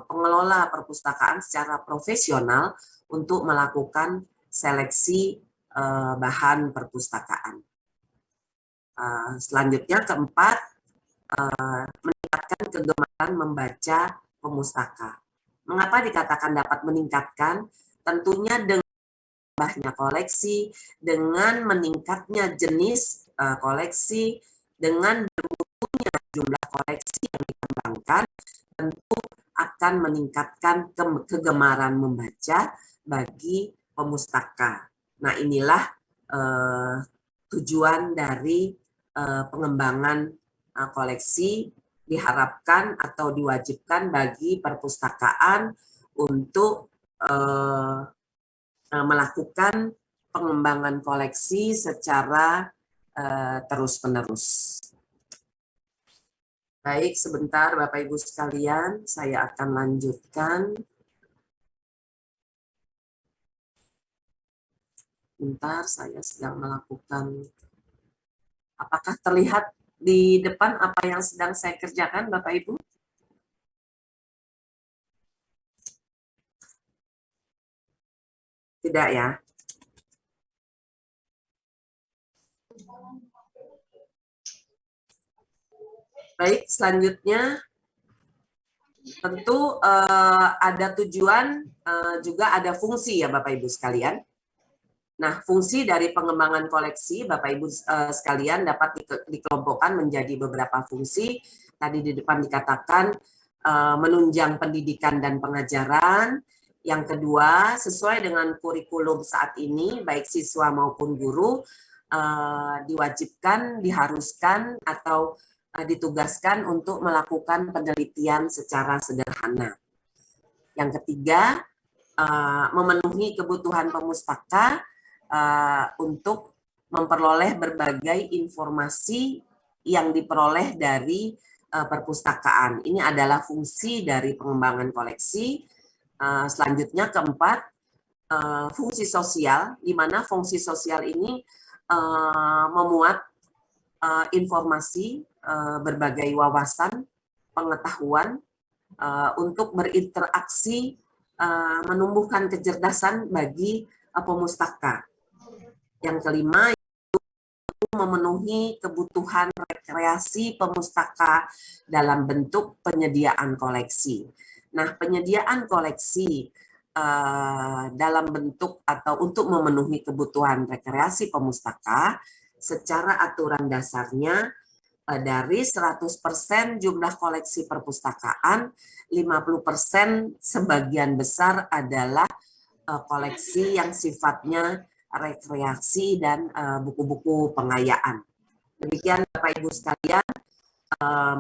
pengelola perpustakaan secara profesional untuk melakukan seleksi bahan perpustakaan. Selanjutnya keempat, meningkatkan kegemaran membaca pemustaka. Mengapa dikatakan dapat meningkatkan? tentunya dengan tambahnya koleksi, dengan meningkatnya jenis koleksi, dengan bermutunya jumlah koleksi yang dikembangkan, tentu akan meningkatkan kegemaran membaca bagi pemustaka. Nah, inilah tujuan dari pengembangan koleksi, diharapkan atau diwajibkan bagi perpustakaan untuk melakukan pengembangan koleksi secara terus-menerus. Baik, sebentar Bapak Ibu sekalian, saya akan lanjutkan. Bentar, saya sedang melakukan. Apakah terlihat di depan apa yang sedang saya kerjakan, Bapak Ibu? Tidak ya? Baik, selanjutnya tentu ada tujuan, juga ada fungsi ya Bapak Ibu sekalian. Nah, fungsi dari pengembangan koleksi Bapak Ibu sekalian dapat dikelompokkan menjadi beberapa fungsi. Tadi di depan dikatakan menunjang pendidikan dan pengajaran. Yang kedua, sesuai dengan kurikulum saat ini, baik siswa maupun guru diwajibkan, diharuskan, atau ditugaskan untuk melakukan penelitian secara sederhana. Yang ketiga, memenuhi kebutuhan pemustaka untuk memperoleh berbagai informasi yang diperoleh dari perpustakaan. Ini adalah fungsi dari pengembangan koleksi. Selanjutnya keempat, fungsi sosial, di mana fungsi sosial ini memuat informasi, berbagai wawasan, pengetahuan untuk berinteraksi, menumbuhkan kecerdasan bagi pemustaka. Yang kelima, memenuhi kebutuhan rekreasi pemustaka dalam bentuk penyediaan koleksi. Nah, penyediaan koleksi dalam bentuk atau untuk memenuhi kebutuhan rekreasi pemustaka secara aturan dasarnya dari 100% jumlah koleksi perpustakaan, 50% sebagian besar adalah koleksi yang sifatnya rekreasi dan buku-buku pengayaan. Demikian Bapak Ibu sekalian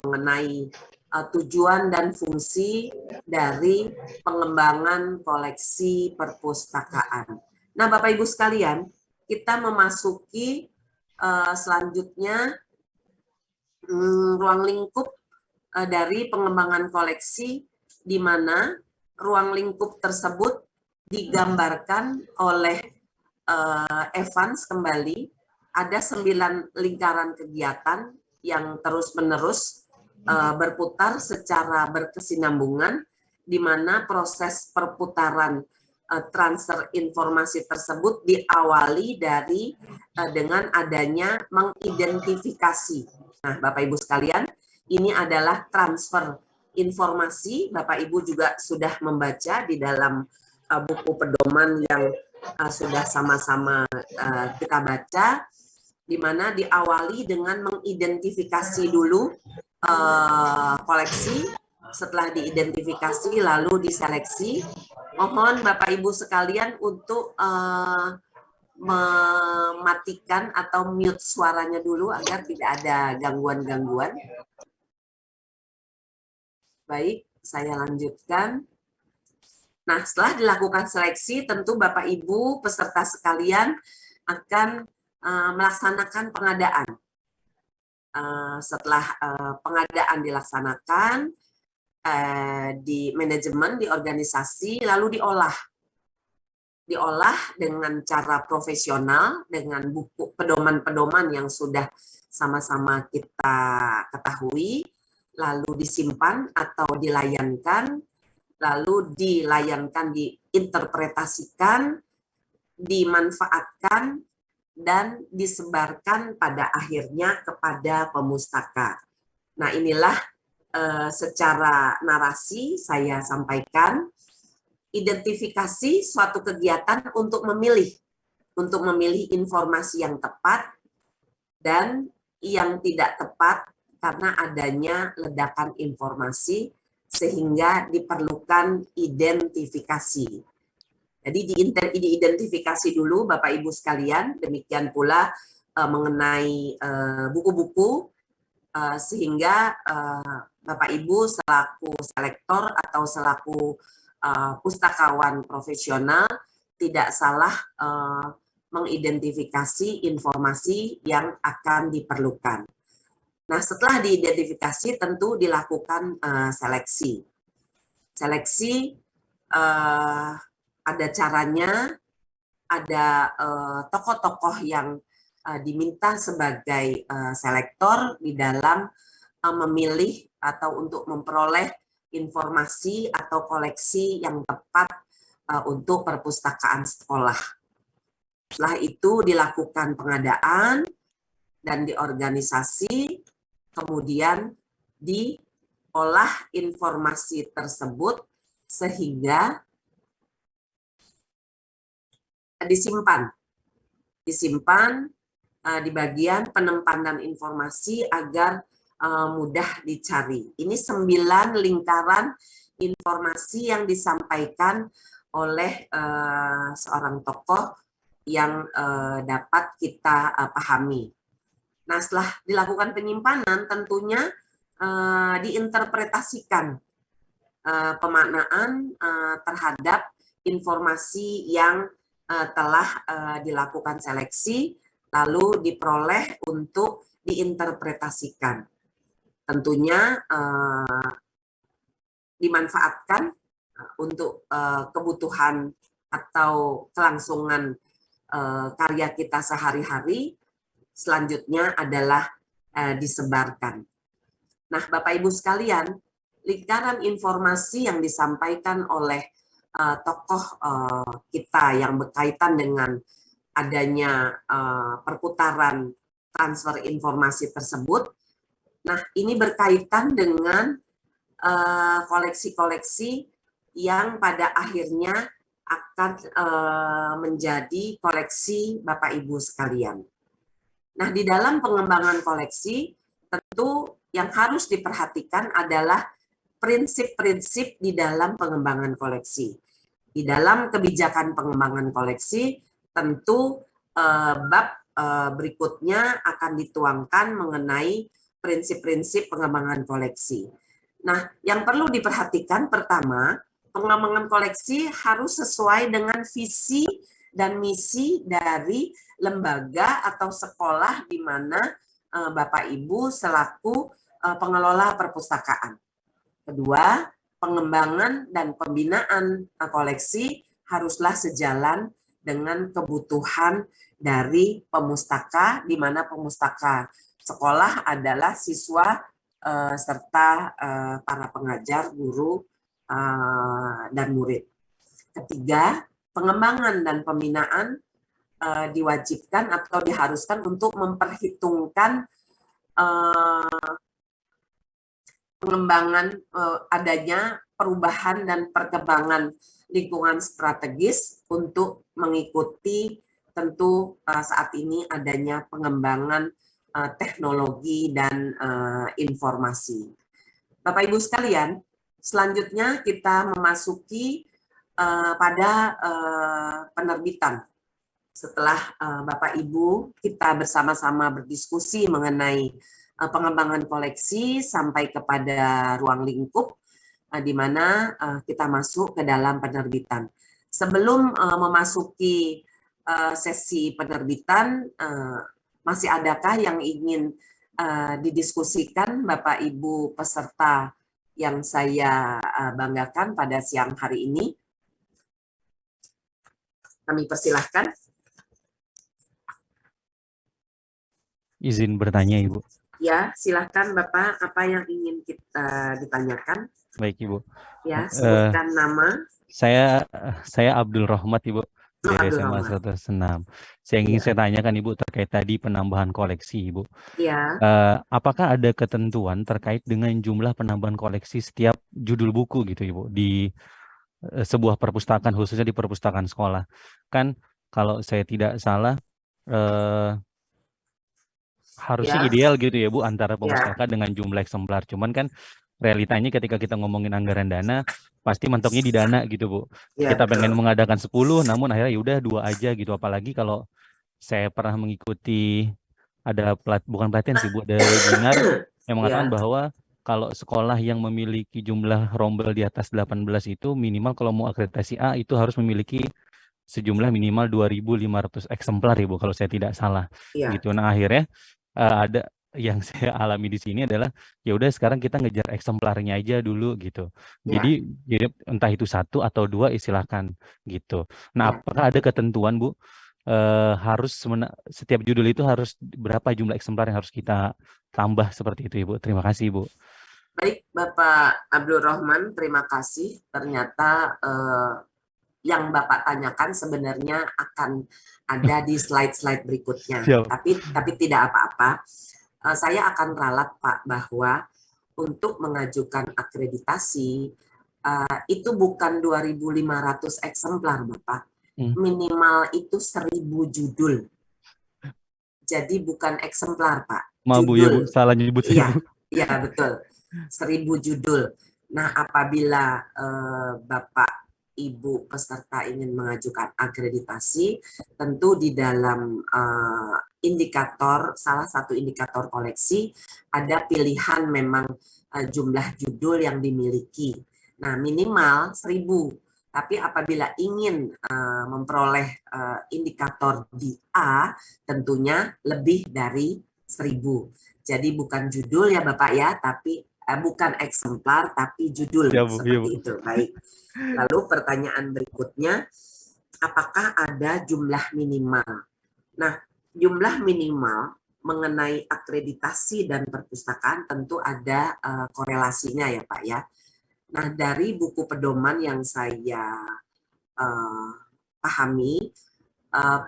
mengenai tujuan dan fungsi dari pengembangan koleksi perpustakaan. Nah, Bapak Ibu sekalian, kita memasuki selanjutnya ruang lingkup dari pengembangan koleksi, di mana ruang lingkup tersebut digambarkan oleh Evans kembali. Ada 9 lingkaran kegiatan yang terus-menerus berputar secara berkesinambungan, di mana proses perputaran transfer informasi tersebut diawali dari dengan adanya mengidentifikasi. Nah, Bapak Ibu sekalian, ini adalah transfer informasi. Bapak Ibu juga sudah membaca di dalam buku pedoman yang sudah sama-sama kita baca, di mana diawali dengan mengidentifikasi dulu koleksi. Setelah diidentifikasi lalu diseleksi. Mohon Bapak Ibu sekalian untuk mematikan atau mute suaranya dulu agar tidak ada gangguan-gangguan. Baik, saya lanjutkan. Nah, setelah dilakukan seleksi, tentu Bapak Ibu peserta sekalian akan melaksanakan pengadaan. Setelah pengadaan dilaksanakan di manajemen, di organisasi, lalu diolah dengan cara profesional, dengan buku pedoman-pedoman yang sudah sama-sama kita ketahui, lalu disimpan atau dilayankan, lalu diinterpretasikan, dimanfaatkan, dan disebarkan pada akhirnya kepada pemustaka. Nah, inilah secara narasi saya sampaikan identifikasi suatu kegiatan untuk memilih informasi yang tepat dan yang tidak tepat karena adanya ledakan informasi sehingga diperlukan identifikasi. Jadi diidentifikasi dulu Bapak Ibu sekalian, demikian pula mengenai buku-buku sehingga Bapak Ibu selaku selektor atau selaku pustakawan profesional tidak salah mengidentifikasi informasi yang akan diperlukan. Nah, setelah diidentifikasi tentu dilakukan seleksi. Seleksi ada caranya, ada tokoh-tokoh yang diminta sebagai selektor di dalam memilih atau untuk memperoleh informasi atau koleksi yang tepat untuk perpustakaan sekolah. Setelah itu dilakukan pengadaan dan diorganisasi, kemudian diolah informasi tersebut sehingga disimpan di bagian penempanan informasi agar mudah dicari. Ini 9 lingkaran informasi yang disampaikan oleh seorang tokoh yang dapat kita pahami. Nah, setelah dilakukan penyimpanan, tentunya diinterpretasikan pemaknaan terhadap informasi yang telah dilakukan seleksi, lalu diperoleh untuk diinterpretasikan. Tentunya dimanfaatkan untuk kebutuhan atau kelangsungan karya kita sehari-hari. Selanjutnya adalah disebarkan. Nah, Bapak Ibu sekalian, lingkaran informasi yang disampaikan oleh tokoh kita yang berkaitan dengan adanya perputaran transfer informasi tersebut. Nah, ini berkaitan dengan koleksi-koleksi yang pada akhirnya akan menjadi koleksi Bapak Ibu sekalian. Nah, di dalam pengembangan koleksi, tentu yang harus diperhatikan adalah prinsip-prinsip di dalam pengembangan koleksi. Di dalam kebijakan pengembangan koleksi, tentu bab berikutnya akan dituangkan mengenai prinsip-prinsip pengembangan koleksi. Nah, yang perlu diperhatikan pertama, pengembangan koleksi harus sesuai dengan visi dan misi dari lembaga atau sekolah di mana Bapak Ibu selaku pengelola perpustakaan. Kedua, pengembangan dan pembinaan koleksi haruslah sejalan dengan kebutuhan dari pemustaka, di mana pemustaka sekolah adalah siswa serta para pengajar, guru, dan murid. Ketiga, pengembangan dan pembinaan diwajibkan atau diharuskan untuk memperhitungkan pengembangan adanya perubahan dan perkembangan lingkungan strategis untuk mengikuti tentu saat ini adanya pengembangan teknologi dan informasi. Bapak Ibu sekalian, selanjutnya kita memasuki pada penerbitan. Setelah Bapak Ibu kita bersama-sama berdiskusi mengenai pengembangan koleksi sampai kepada ruang lingkup di mana kita masuk ke dalam penerbitan. Sebelum memasuki sesi penerbitan, masih adakah yang ingin didiskusikan Bapak Ibu peserta yang saya banggakan pada siang hari ini? Kami persilahkan. Izin bertanya, Ibu. Ya, silakan Bapak, apa yang ingin kita ditanyakan? Baik, Ibu. Ya, sebutkan nama. Saya Abdul Rahmat, Ibu, dari SMA Rahmat. 106. Saya ingin saya tanyakan, Ibu, terkait tadi penambahan koleksi, Ibu. Ya. Apakah ada ketentuan terkait dengan jumlah penambahan koleksi setiap judul buku gitu, Ibu, di sebuah perpustakaan, khususnya di perpustakaan sekolah. Kan kalau saya tidak salah harusnya Ya. ideal gitu ya Bu, antara Ya. pemustaka dengan jumlah eksemplar. Cuman kan realitanya ketika kita ngomongin anggaran dana, pasti mentoknya di dana gitu Bu. Ya, Kita pengen betul. mengadakan 10, namun akhirnya yaudah 2 aja gitu. Apalagi kalau saya pernah mengikuti ada bukan pelatihan sih Bu, ada webinar yang mengatakan Ya. bahwa kalau sekolah yang memiliki jumlah rombel di atas 18 itu minimal kalau mau akreditasi A itu harus memiliki sejumlah minimal 2.500 eksemplar ya Bu, kalau saya tidak salah. Ya. Gitu. Nah, akhirnya ada yang saya alami di sini adalah ya udah sekarang kita ngejar eksemplarnya aja dulu gitu. Ya. Jadi entah itu 1 atau 2 silakan gitu. Nah, Ya. apakah ada ketentuan Bu, harus setiap judul itu harus berapa jumlah eksemplar yang harus kita tambah seperti itu Ibu? Terima kasih Ibu. Baik, Bapak Abdul Rahman, terima kasih. Ternyata yang Bapak tanyakan sebenarnya akan ada di slide-slide berikutnya. Siap. Tapi tidak apa-apa. Saya akan ralat Pak bahwa untuk mengajukan akreditasi itu bukan 2.500 eksemplar Bapak. Minimal itu 1.000 judul. Jadi bukan eksemplar Pak. Maaf Bu, ya Bu, salah nyebut Iya, Bu. Iya betul. 1.000 judul. Nah, apabila Bapak Ibu peserta ingin mengajukan akreditasi, tentu di dalam indikator, salah satu indikator koleksi, ada pilihan memang jumlah judul yang dimiliki. Nah, minimal 1.000. Tapi apabila ingin memperoleh indikator di A, tentunya lebih dari 1.000. Jadi bukan judul ya Bapak ya, tapi bukan eksemplar, tapi judul Ya, Bu, seperti ya, Bu. itu. Baik. Lalu pertanyaan berikutnya, apakah ada jumlah minimal? Nah, jumlah minimal mengenai akreditasi dan perpustakaan tentu ada korelasinya ya Pak ya. Nah, dari buku pedoman yang saya pahami,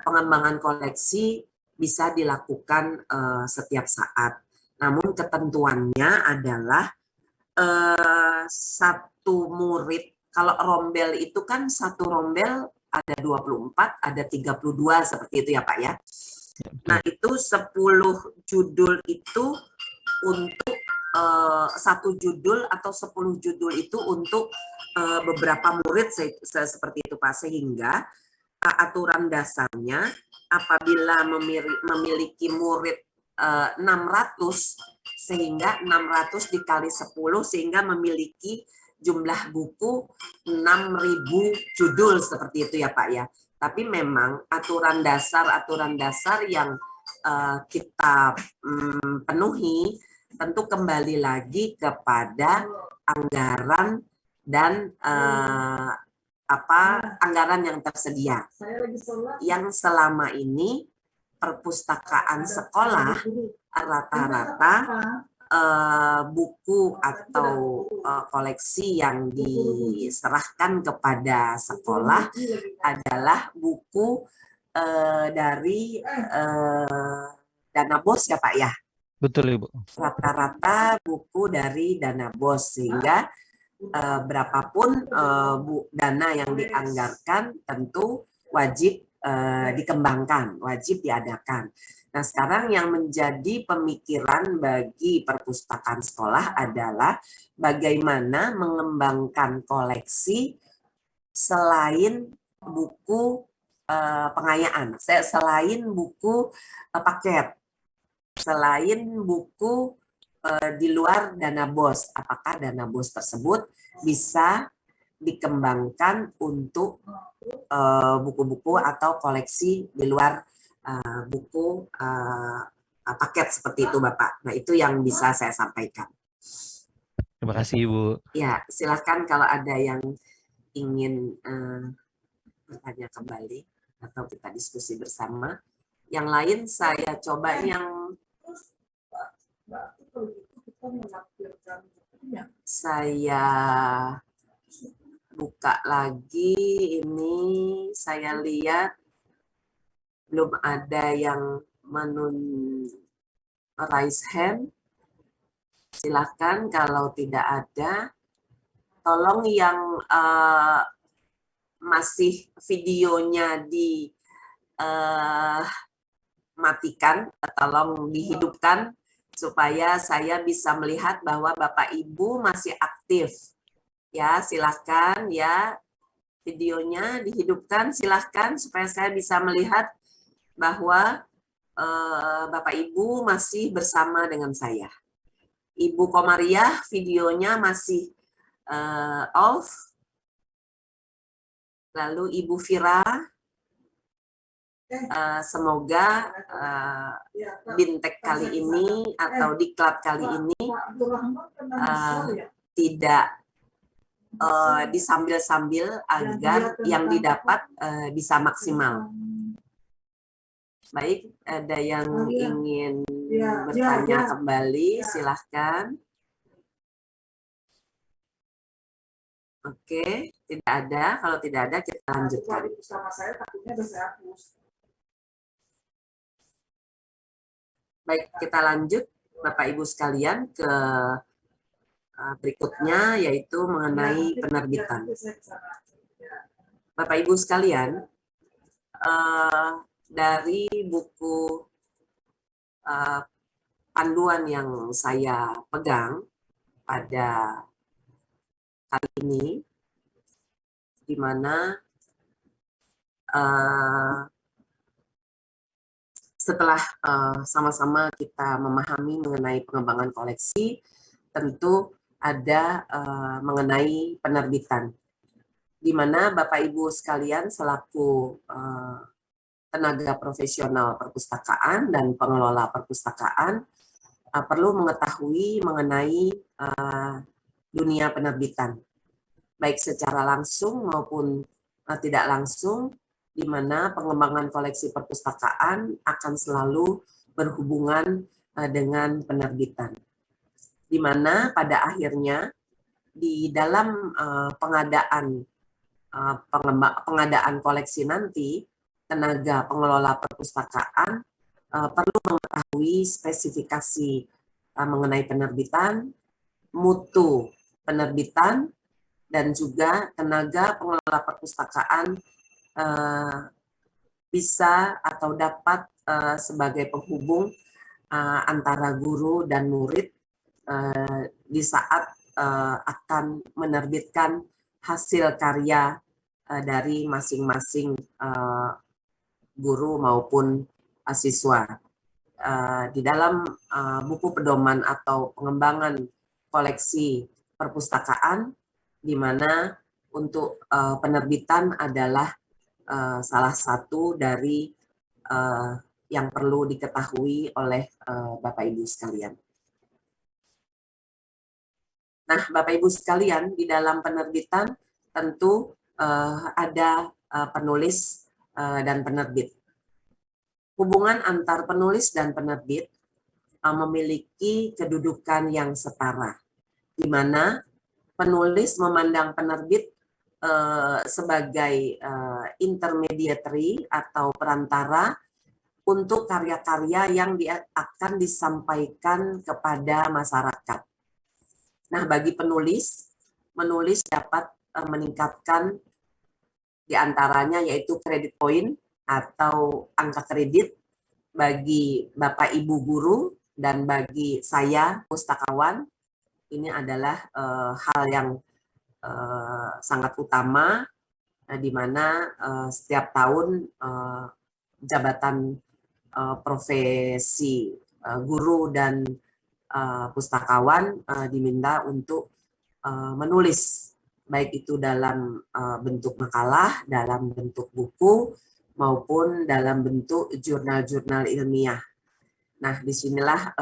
pengembangan koleksi bisa dilakukan setiap saat. Namun ketentuannya adalah satu murid, kalau rombel itu kan satu rombel ada 24, ada 32 seperti itu ya Pak ya. Nah, itu 10 judul itu untuk satu judul atau 10 judul itu untuk beberapa murid seperti itu Pak, sehingga aturan dasarnya apabila memiliki murid 600, sehingga 600 dikali 10 sehingga memiliki jumlah buku 6.000 judul seperti itu ya Pak ya. Tapi memang aturan dasar yang kita penuhi tentu kembali lagi kepada anggaran dan anggaran yang tersedia. Yang selama ini perpustakaan sekolah rata-rata buku atau koleksi yang diserahkan kepada sekolah adalah buku dari dana BOS ya Pak ya. Betul Ibu. Rata-rata buku dari dana BOS, sehingga berapapun dana yang dianggarkan tentu wajib dikembangkan, wajib diadakan. Nah, sekarang yang menjadi pemikiran bagi perpustakaan sekolah adalah bagaimana mengembangkan koleksi selain buku pengayaan, selain buku paket, selain buku di luar dana BOS. Apakah dana BOS tersebut bisa dikembangkan untuk buku-buku atau koleksi di luar buku paket seperti itu Bapak. Nah, itu yang bisa saya sampaikan. Terima kasih Ibu. Ya, silakan kalau ada yang ingin bertanya kembali atau kita diskusi bersama. Yang lain saya coba yang saya buka lagi ini, saya lihat belum ada yang raise hand. Silakan kalau tidak ada, tolong yang masih videonya dimatikan, tolong dihidupkan supaya saya bisa melihat bahwa Bapak Ibu masih aktif. Ya, silahkan ya, videonya dihidupkan, silahkan supaya saya bisa melihat bahwa Bapak Ibu masih bersama dengan saya. Ibu Komariah, videonya masih off. Lalu Ibu Fira, semoga Bintek kali ini atau Diklat kali ini tidak disambil-sambil agar yang didapat bisa maksimal. Baik, ada yang ingin bertanya kembali, silahkan. Oke, tidak ada. Kalau tidak ada, kita lanjutkan. Baik, kita lanjut, Bapak Ibu sekalian, ke berikutnya, yaitu mengenai penerbitan. Bapak Ibu sekalian, dari buku panduan yang saya pegang pada kali ini, di mana setelah sama-sama kita memahami mengenai pengembangan koleksi, tentu ada mengenai penerbitan, di mana Bapak Ibu sekalian selaku tenaga profesional perpustakaan dan pengelola perpustakaan perlu mengetahui mengenai dunia penerbitan, baik secara langsung maupun tidak langsung, di mana pengembangan koleksi perpustakaan akan selalu berhubungan dengan penerbitan. Di mana pada akhirnya di dalam pengadaan koleksi nanti, tenaga pengelola perpustakaan perlu mengetahui spesifikasi mengenai penerbitan, mutu penerbitan, dan juga tenaga pengelola perpustakaan bisa atau dapat sebagai penghubung antara guru dan murid di saat akan menerbitkan hasil karya dari masing-masing guru maupun siswa. Di dalam buku pedoman atau pengembangan koleksi perpustakaan, di mana untuk penerbitan adalah salah satu dari yang perlu diketahui oleh Bapak Ibu sekalian. Nah, Bapak Ibu sekalian, di dalam penerbitan tentu ada penulis dan penerbit. Hubungan antar penulis dan penerbit memiliki kedudukan yang setara, di mana penulis memandang penerbit sebagai intermediary atau perantara untuk karya-karya yang akan disampaikan kepada masyarakat. Nah, bagi penulis, menulis dapat meningkatkan diantaranya yaitu kredit point atau angka kredit bagi Bapak Ibu guru dan bagi saya pustakawan. Ini adalah hal yang sangat utama, di mana setiap tahun jabatan profesi guru dan pustakawan diminta untuk menulis, baik itu dalam bentuk makalah, dalam bentuk buku, maupun dalam bentuk jurnal-jurnal ilmiah. Nah, disinilah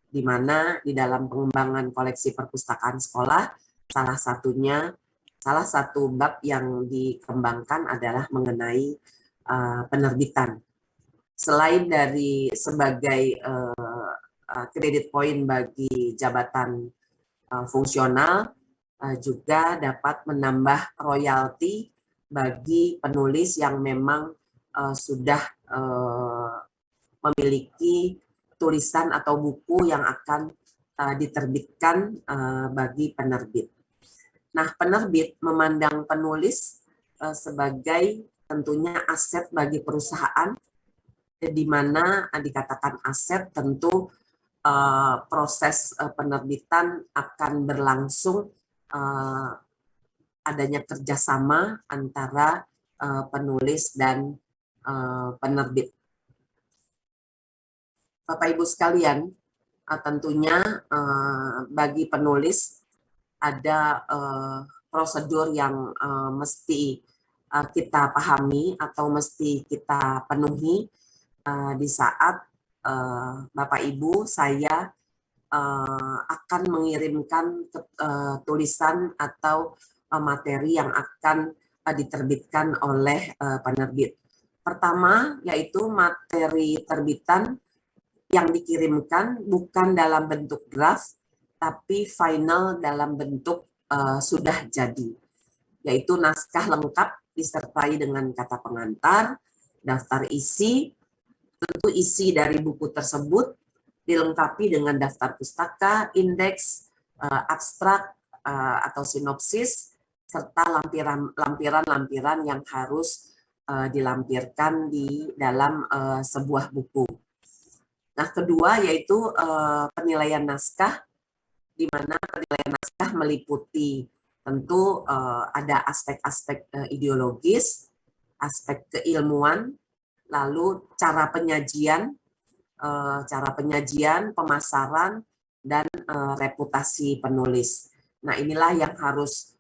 di mana di dalam pengembangan koleksi perpustakaan sekolah, salah satu bab yang dikembangkan adalah mengenai penerbitan. Selain dari sebagai kredit point bagi jabatan fungsional, juga dapat menambah royalti bagi penulis yang memang sudah memiliki tulisan atau buku yang akan diterbitkan bagi penerbit. Nah, penerbit memandang penulis sebagai tentunya aset bagi perusahaan, di mana dikatakan aset tentu proses penerbitan akan berlangsung adanya kerjasama antara penulis dan penerbit. Bapak Ibu sekalian, tentunya bagi penulis ada prosedur yang mesti kita pahami atau mesti kita penuhi di saat Bapak Ibu saya akan mengirimkan tulisan atau materi yang akan diterbitkan oleh penerbit. Pertama, yaitu materi terbitan yang dikirimkan bukan dalam bentuk draft, tapi final dalam bentuk sudah jadi, yaitu naskah lengkap disertai dengan kata pengantar, daftar isi, tentu isi dari buku tersebut, dilengkapi dengan daftar pustaka, indeks, abstrak atau sinopsis, serta lampiran-lampiran yang harus dilampirkan di dalam sebuah buku. Nah, kedua yaitu penilaian naskah, di mana penilaian naskah meliputi tentu ada aspek-aspek ideologis, aspek keilmuan, lalu cara penyajian, pemasaran, dan reputasi penulis. Nah, inilah yang harus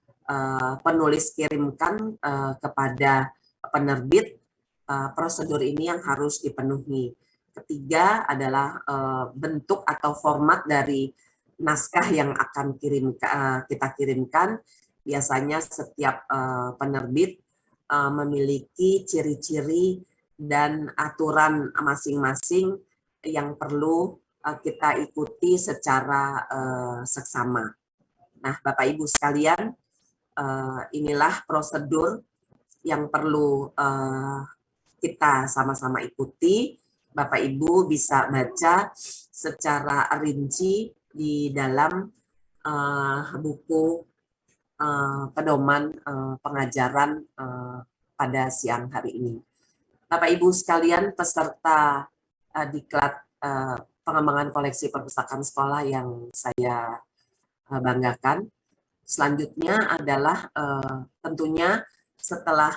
penulis kirimkan kepada penerbit. Prosedur ini yang harus dipenuhi. Ketiga adalah bentuk atau format dari naskah yang akan kita kirimkan. Biasanya setiap penerbit memiliki ciri-ciri dan aturan masing-masing yang perlu kita ikuti secara seksama. Nah, Bapak Ibu sekalian, inilah prosedur yang perlu kita sama-sama ikuti. Bapak Ibu bisa baca secara rinci di dalam buku pedoman pengajaran pada siang hari ini. Bapak Ibu sekalian, peserta diklat pengembangan koleksi perpustakaan sekolah yang saya banggakan. Selanjutnya adalah tentunya setelah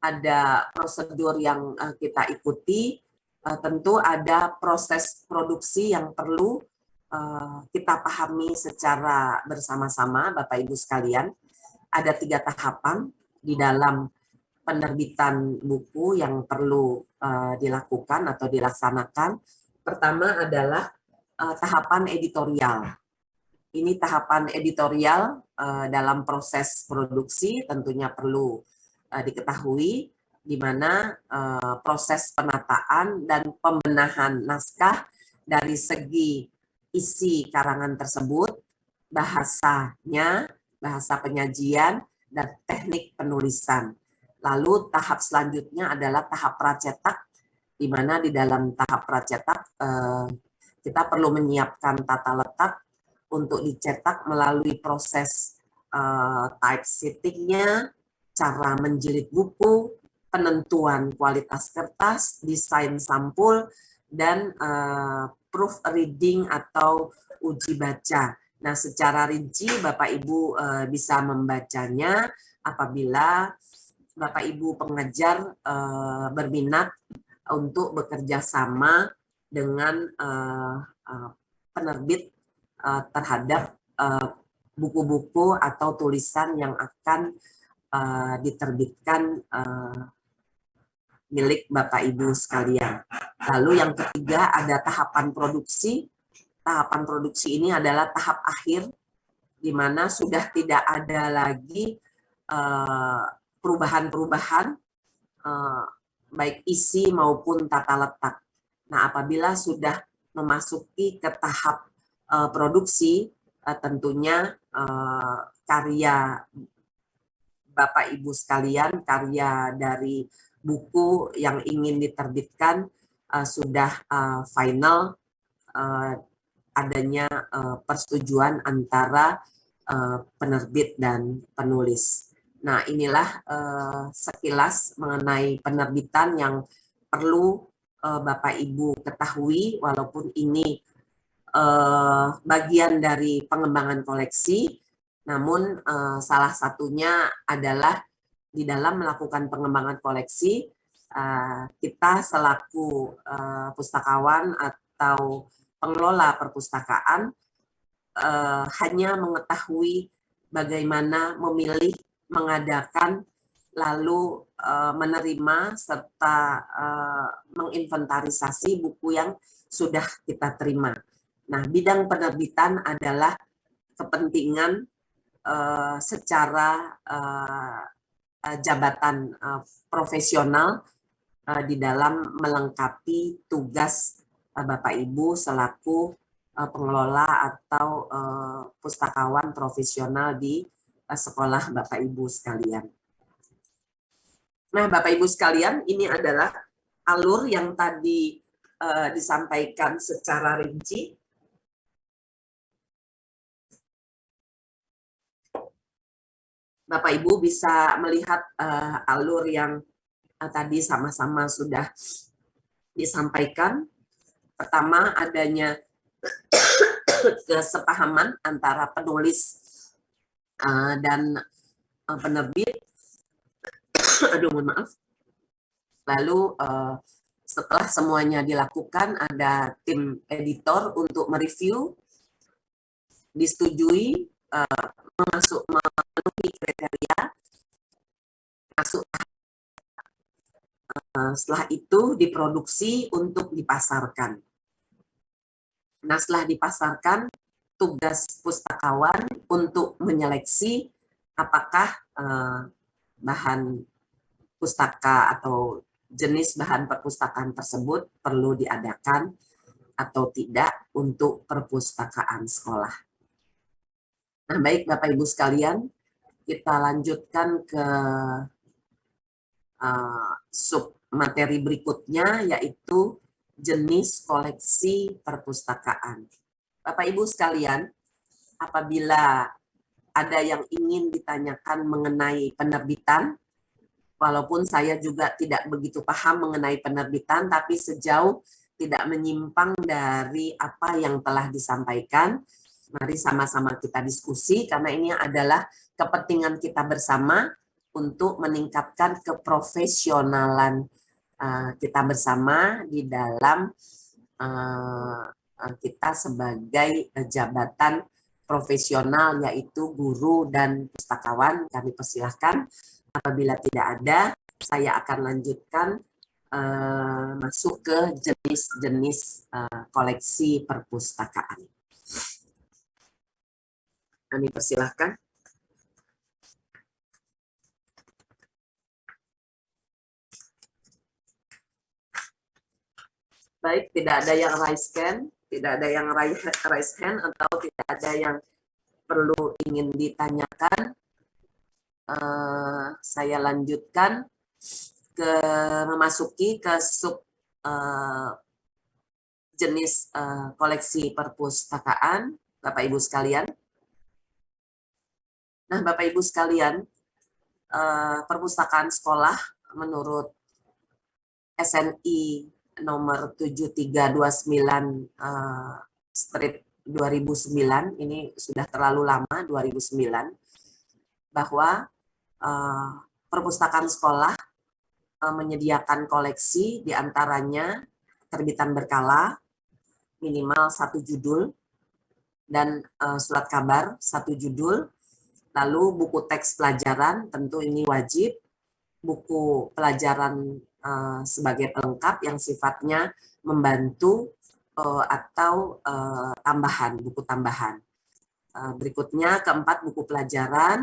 ada prosedur yang kita ikuti, tentu ada proses produksi yang perlu kita pahami secara bersama-sama, Bapak Ibu sekalian. Ada 3 tahapan di dalam penerbitan buku yang perlu dilakukan atau dilaksanakan. Pertama adalah tahapan editorial. Ini tahapan editorial dalam proses produksi tentunya perlu diketahui, di mana proses penataan dan pembenahan naskah dari segi isi karangan tersebut, bahasanya, bahasa penyajian, dan teknik penulisan. Lalu tahap selanjutnya adalah tahap pracetak, di mana di dalam tahap pracetak kita perlu menyiapkan tata letak untuk dicetak melalui proses typesetting-nya, cara menjilid buku, penentuan kualitas kertas, desain sampul, dan proofreading atau uji baca. Nah, secara rinci Bapak Ibu bisa membacanya apabila Bapak Ibu pengajar berminat untuk bekerja sama dengan penerbit terhadap buku-buku atau tulisan yang akan diterbitkan milik Bapak Ibu sekalian. Lalu yang ketiga ada tahapan produksi. Tahapan produksi ini adalah tahap akhir, di mana sudah tidak ada lagi perubahan-perubahan baik isi maupun tata letak. Nah, apabila sudah memasuki ke tahap produksi, tentunya karya Bapak Ibu sekalian, karya dari buku yang ingin diterbitkan sudah final, adanya persetujuan antara penerbit dan penulis. Nah, inilah sekilas mengenai penerbitan yang perlu Bapak Ibu ketahui, walaupun ini bagian dari pengembangan koleksi, namun salah satunya adalah di dalam melakukan pengembangan koleksi, kita selaku pustakawan atau pengelola perpustakaan hanya mengetahui bagaimana memilih, mengadakan, lalu menerima serta menginventarisasi buku yang sudah kita terima. Nah, bidang penerbitan adalah kepentingan secara jabatan profesional di dalam melengkapi tugas Bapak Ibu selaku pengelola atau pustakawan profesional di sekolah Bapak Ibu sekalian. Nah, Bapak Ibu sekalian, ini adalah alur yang tadi disampaikan secara rinci. Bapak Ibu bisa melihat alur yang tadi sama-sama sudah disampaikan. Pertama, adanya kesepahaman antara penulis dan penerbit. Aduh, mohon maaf. Lalu setelah semuanya dilakukan, ada tim editor untuk mereview, disetujui, memenuhi kriteria, masuk. Setelah itu diproduksi untuk dipasarkan. Nah, setelah dipasarkan, tugas pustakawan untuk menyeleksi apakah bahan pustaka atau jenis bahan perpustakaan tersebut perlu diadakan atau tidak untuk perpustakaan sekolah. Nah, baik Bapak Ibu sekalian, kita lanjutkan ke sub materi berikutnya, yaitu jenis koleksi perpustakaan. Bapak Ibu sekalian, apabila ada yang ingin ditanyakan mengenai penerbitan, walaupun saya juga tidak begitu paham mengenai penerbitan, tapi sejauh tidak menyimpang dari apa yang telah disampaikan, mari sama-sama kita diskusi, karena ini adalah kepentingan kita bersama untuk meningkatkan keprofesionalan kita bersama di dalam kita sebagai jabatan profesional, yaitu guru dan pustakawan. Kami persilahkan. Apabila tidak ada, saya akan lanjutkan masuk ke jenis-jenis koleksi perpustakaan. Kami persilahkan. Baik, tidak ada yang raise hand, tidak ada yang raise hand, atau tidak ada yang perlu ingin ditanyakan. Saya lanjutkan memasuki ke sub jenis koleksi perpustakaan, Bapak Ibu sekalian. Nah, Bapak Ibu sekalian, perpustakaan sekolah menurut SNI nomor 7329 strip 2009, ini sudah terlalu lama, 2009, bahwa perpustakaan sekolah menyediakan koleksi, diantaranya terbitan berkala, minimal 1 judul, dan surat kabar 1 judul, lalu buku teks pelajaran, tentu ini wajib, buku pelajaran sebagai pelengkap yang sifatnya membantu atau tambahan, buku tambahan. Berikutnya keempat, buku pelajaran,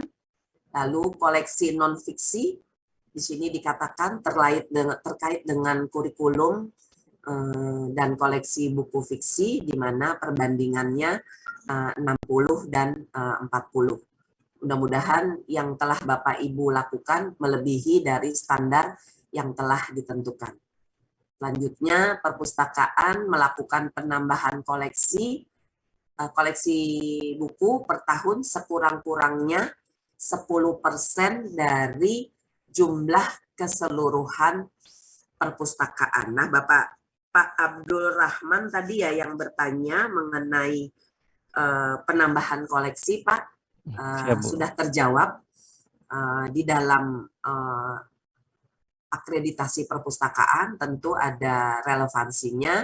lalu koleksi non-fiksi, di sini dikatakan terkait dengan kurikulum dan koleksi buku fiksi, di mana perbandingannya 60 dan 40. Mudah-mudahan yang telah Bapak Ibu lakukan melebihi dari standar yang telah ditentukan. Selanjutnya, perpustakaan melakukan penambahan koleksi buku per tahun sekurang-kurangnya 10% dari jumlah keseluruhan perpustakaan. Nah, Pak Abdul Rahman tadi ya yang bertanya mengenai penambahan koleksi, Pak, sudah terjawab di dalam akreditasi perpustakaan. Tentu ada relevansinya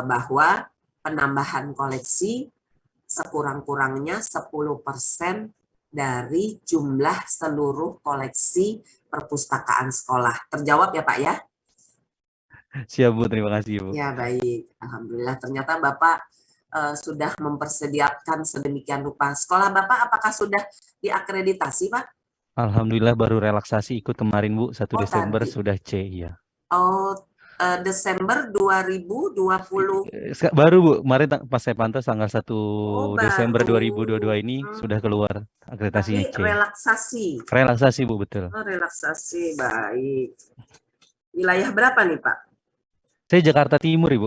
bahwa penambahan koleksi sekurang-kurangnya 10% dari jumlah seluruh koleksi perpustakaan sekolah. Terjawab ya Pak ya? Siap Bu, terima kasih Bu. Ya baik, alhamdulillah ternyata Bapak sudah mempersediakan sedemikian rupa. Sekolah Bapak apakah sudah diakreditasi Pak? Alhamdulillah baru relaksasi ikut kemarin Bu, 1 Desember tadi sudah C ya. Oh, Desember 2020. Baru Bu, kemarin pas saya pantau tanggal 1 Desember baru. 2022 ini sudah keluar akreditasinya Tapi C. relaksasi. Relaksasi Bu, betul. Oh, relaksasi, baik. Wilayah berapa nih Pak? Saya Jakarta Timur Ibu.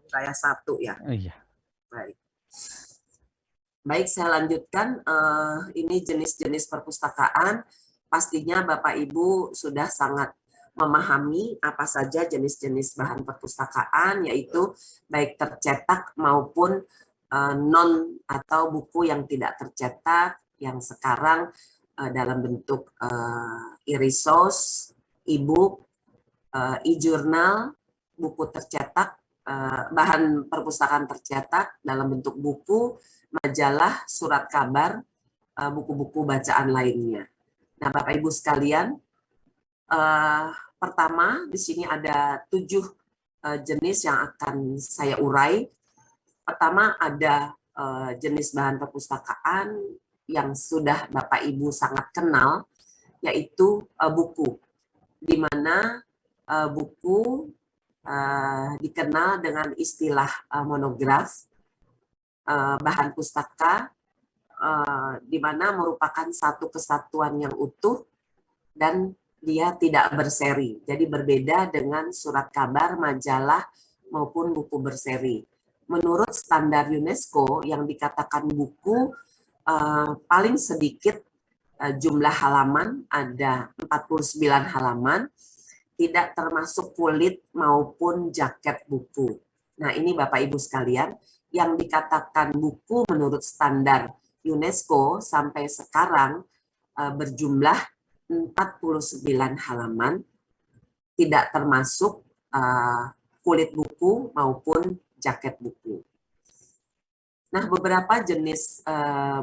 Wilayah 1 ya. Iya. Baik. Baik, saya lanjutkan. Ini jenis-jenis perpustakaan. Pastinya Bapak Ibu sudah sangat memahami apa saja jenis-jenis bahan perpustakaan, yaitu baik tercetak maupun non atau buku yang tidak tercetak, yang sekarang dalam bentuk e-resource, e-book, e-journal, buku tercetak, bahan perpustakaan tercetak dalam bentuk buku, majalah, surat kabar, buku-buku bacaan lainnya. Nah, Bapak Ibu sekalian, pertama di sini ada 7 jenis yang akan saya urai. Pertama ada jenis bahan perpustakaan yang sudah Bapak Ibu sangat kenal, yaitu buku, di mana buku dikenal dengan istilah monograf, bahan pustaka, di mana merupakan satu kesatuan yang utuh dan dia tidak berseri. Jadi berbeda dengan surat kabar, majalah, maupun buku berseri. Menurut standar UNESCO yang dikatakan buku paling sedikit jumlah halaman, ada 49 halaman, tidak termasuk kulit maupun jaket buku. Nah ini Bapak Ibu sekalian, yang dikatakan buku menurut standar UNESCO sampai sekarang berjumlah 49 halaman, tidak termasuk kulit buku maupun jaket buku. Nah, beberapa jenis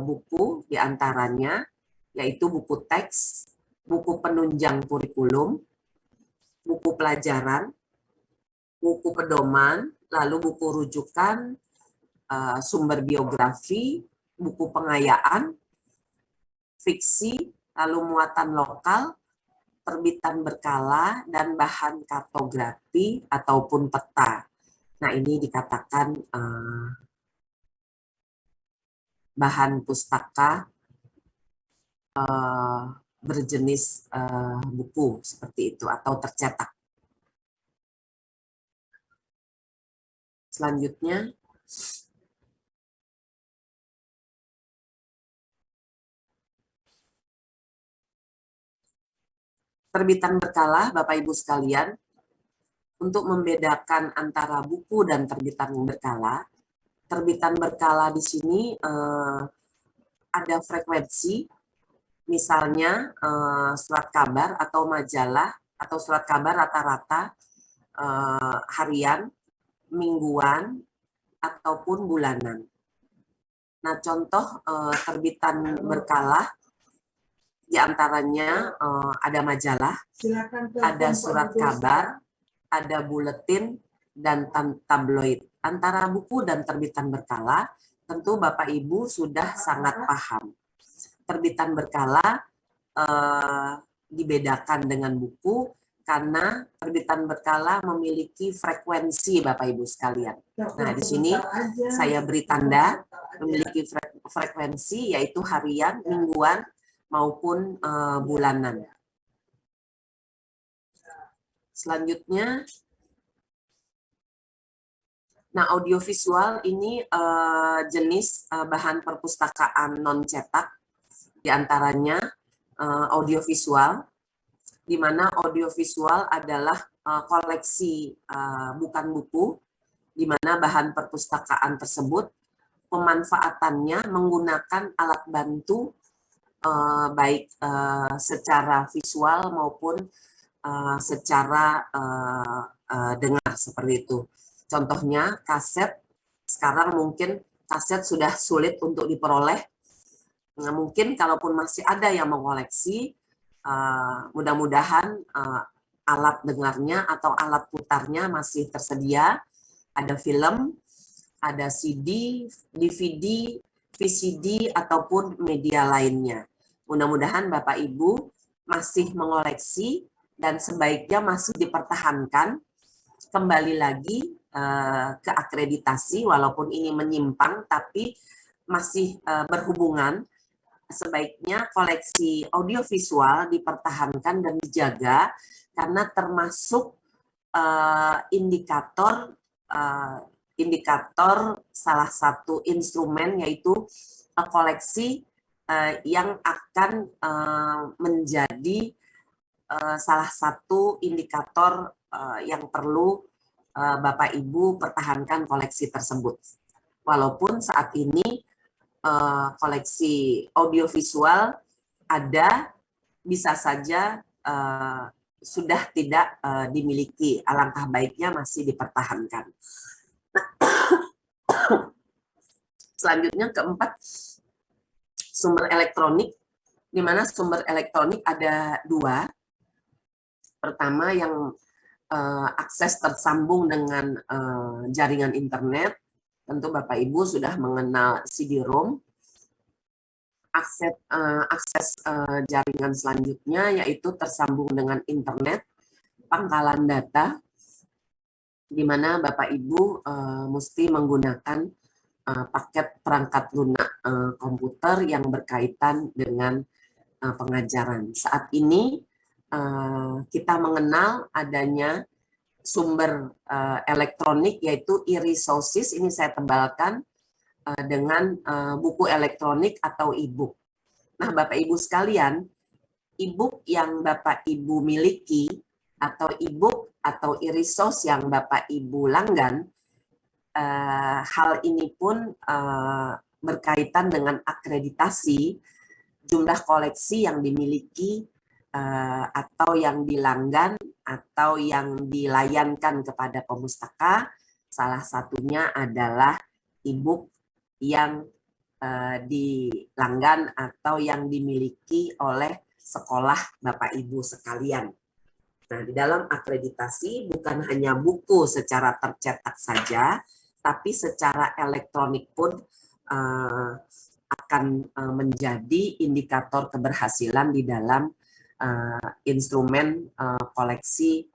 buku diantaranya yaitu buku teks, buku penunjang kurikulum, buku pelajaran, buku pedoman, lalu buku rujukan, sumber biografi, buku pengayaan, fiksi, lalu muatan lokal, terbitan berkala, dan bahan kartografi ataupun peta. Nah, ini dikatakan bahan pustaka berjenis buku seperti itu atau tercetak. Selanjutnya, terbitan berkala, Bapak Ibu sekalian, untuk membedakan antara buku dan terbitan berkala di sini ada frekuensi, misalnya surat kabar atau majalah atau surat kabar rata-rata harian, mingguan, ataupun bulanan. Nah, contoh terbitan berkala di antaranya ada majalah, ada surat kabar, ada buletin, dan tabloid. Antara buku dan terbitan berkala, tentu Bapak Ibu sudah sangat paham. Terbitan berkala dibedakan dengan buku karena terbitan berkala memiliki frekuensi Bapak Ibu sekalian. Nah, di sini saya beri tanda memiliki frekuensi yaitu harian, mingguan, maupun bulanan. Selanjutnya, nah audiovisual ini jenis bahan perpustakaan non cetak Di antaranya audiovisual, di mana audiovisual adalah koleksi bukan buku, di mana bahan perpustakaan tersebut pemanfaatannya menggunakan alat bantu baik secara visual maupun secara dengar seperti itu. Contohnya kaset, sekarang mungkin kaset sudah sulit untuk diperoleh. Nah, mungkin kalaupun masih ada yang mengoleksi, mudah-mudahan alat dengarnya atau alat putarnya masih tersedia. Ada film, ada CD, DVD, VCD, ataupun media lainnya. Mudah-mudahan Bapak Ibu masih mengoleksi dan sebaiknya masih dipertahankan. Kembali lagi ke akreditasi, walaupun ini menyimpang, tapi masih berhubungan. Sebaiknya koleksi audiovisual dipertahankan dan dijaga, karena termasuk indikator salah satu instrumen, yaitu koleksi yang akan menjadi salah satu indikator yang perlu Bapak Ibu pertahankan koleksi tersebut. Walaupun saat ini koleksi audiovisual ada, bisa saja sudah tidak dimiliki, alangkah baiknya masih dipertahankan. Selanjutnya keempat, sumber elektronik, di mana sumber elektronik ada dua. Pertama yang akses tersambung dengan jaringan internet, tentu Bapak Ibu sudah mengenal CD-ROM. Akses jaringan selanjutnya yaitu tersambung dengan internet, pangkalan data, di mana Bapak Ibu mesti menggunakan paket perangkat lunak komputer yang berkaitan dengan pengajaran. Saat ini kita mengenal adanya sumber elektronik yaitu e-resources, ini saya tebalkan dengan buku elektronik atau e-book. Nah, Bapak Ibu sekalian, e-book yang Bapak Ibu miliki atau e-book atau e-resource yang Bapak Ibu langgan, hal ini pun berkaitan dengan akreditasi, jumlah koleksi yang dimiliki atau yang dilanggan atau yang dilayankan kepada pemustaka. Salah satunya adalah e-book yang dilanggan atau yang dimiliki oleh sekolah Bapak Ibu sekalian. Nah, di dalam akreditasi bukan hanya buku secara tercetak saja, tapi secara elektronik pun akan menjadi indikator keberhasilan di dalam instrumen koleksi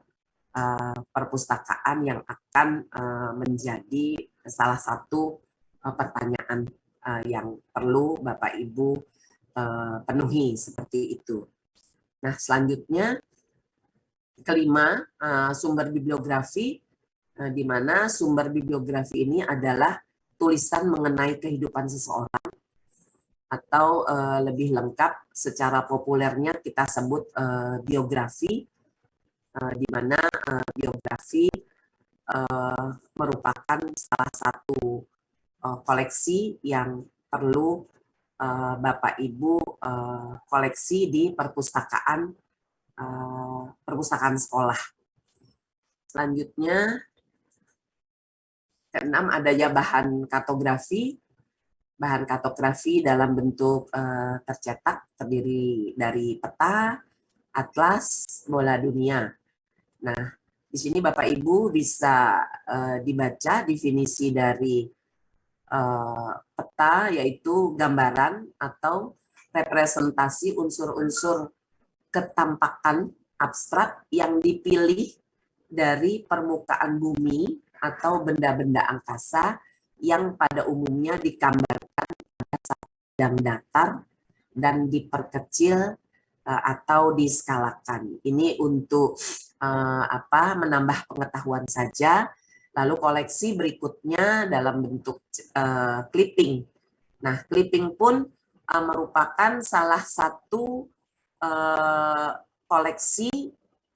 perpustakaan yang akan menjadi salah satu pertanyaan yang perlu Bapak Ibu penuhi seperti itu. Nah, selanjutnya kelima, sumber bibliografi, di mana sumber bibliografi ini adalah tulisan mengenai kehidupan seseorang, atau lebih lengkap secara populernya kita sebut biografi, di mana biografi merupakan salah satu koleksi yang perlu Bapak Ibu koleksi di perpustakaan sekolah. Selanjutnya keenam, adanya bahan kartografi. Bahan kartografi dalam bentuk tercetak terdiri dari peta, atlas, bola dunia. Nah, di sini Bapak Ibu bisa dibaca definisi dari peta, yaitu gambaran atau representasi unsur-unsur ketampakan abstrak yang dipilih dari permukaan bumi atau benda-benda angkasa yang pada umumnya digambarkan pada satu bidang datar dan diperkecil atau diskalakan. Ini untuk menambah pengetahuan saja. Lalu koleksi berikutnya dalam bentuk clipping. Nah, clipping pun merupakan salah satu koleksi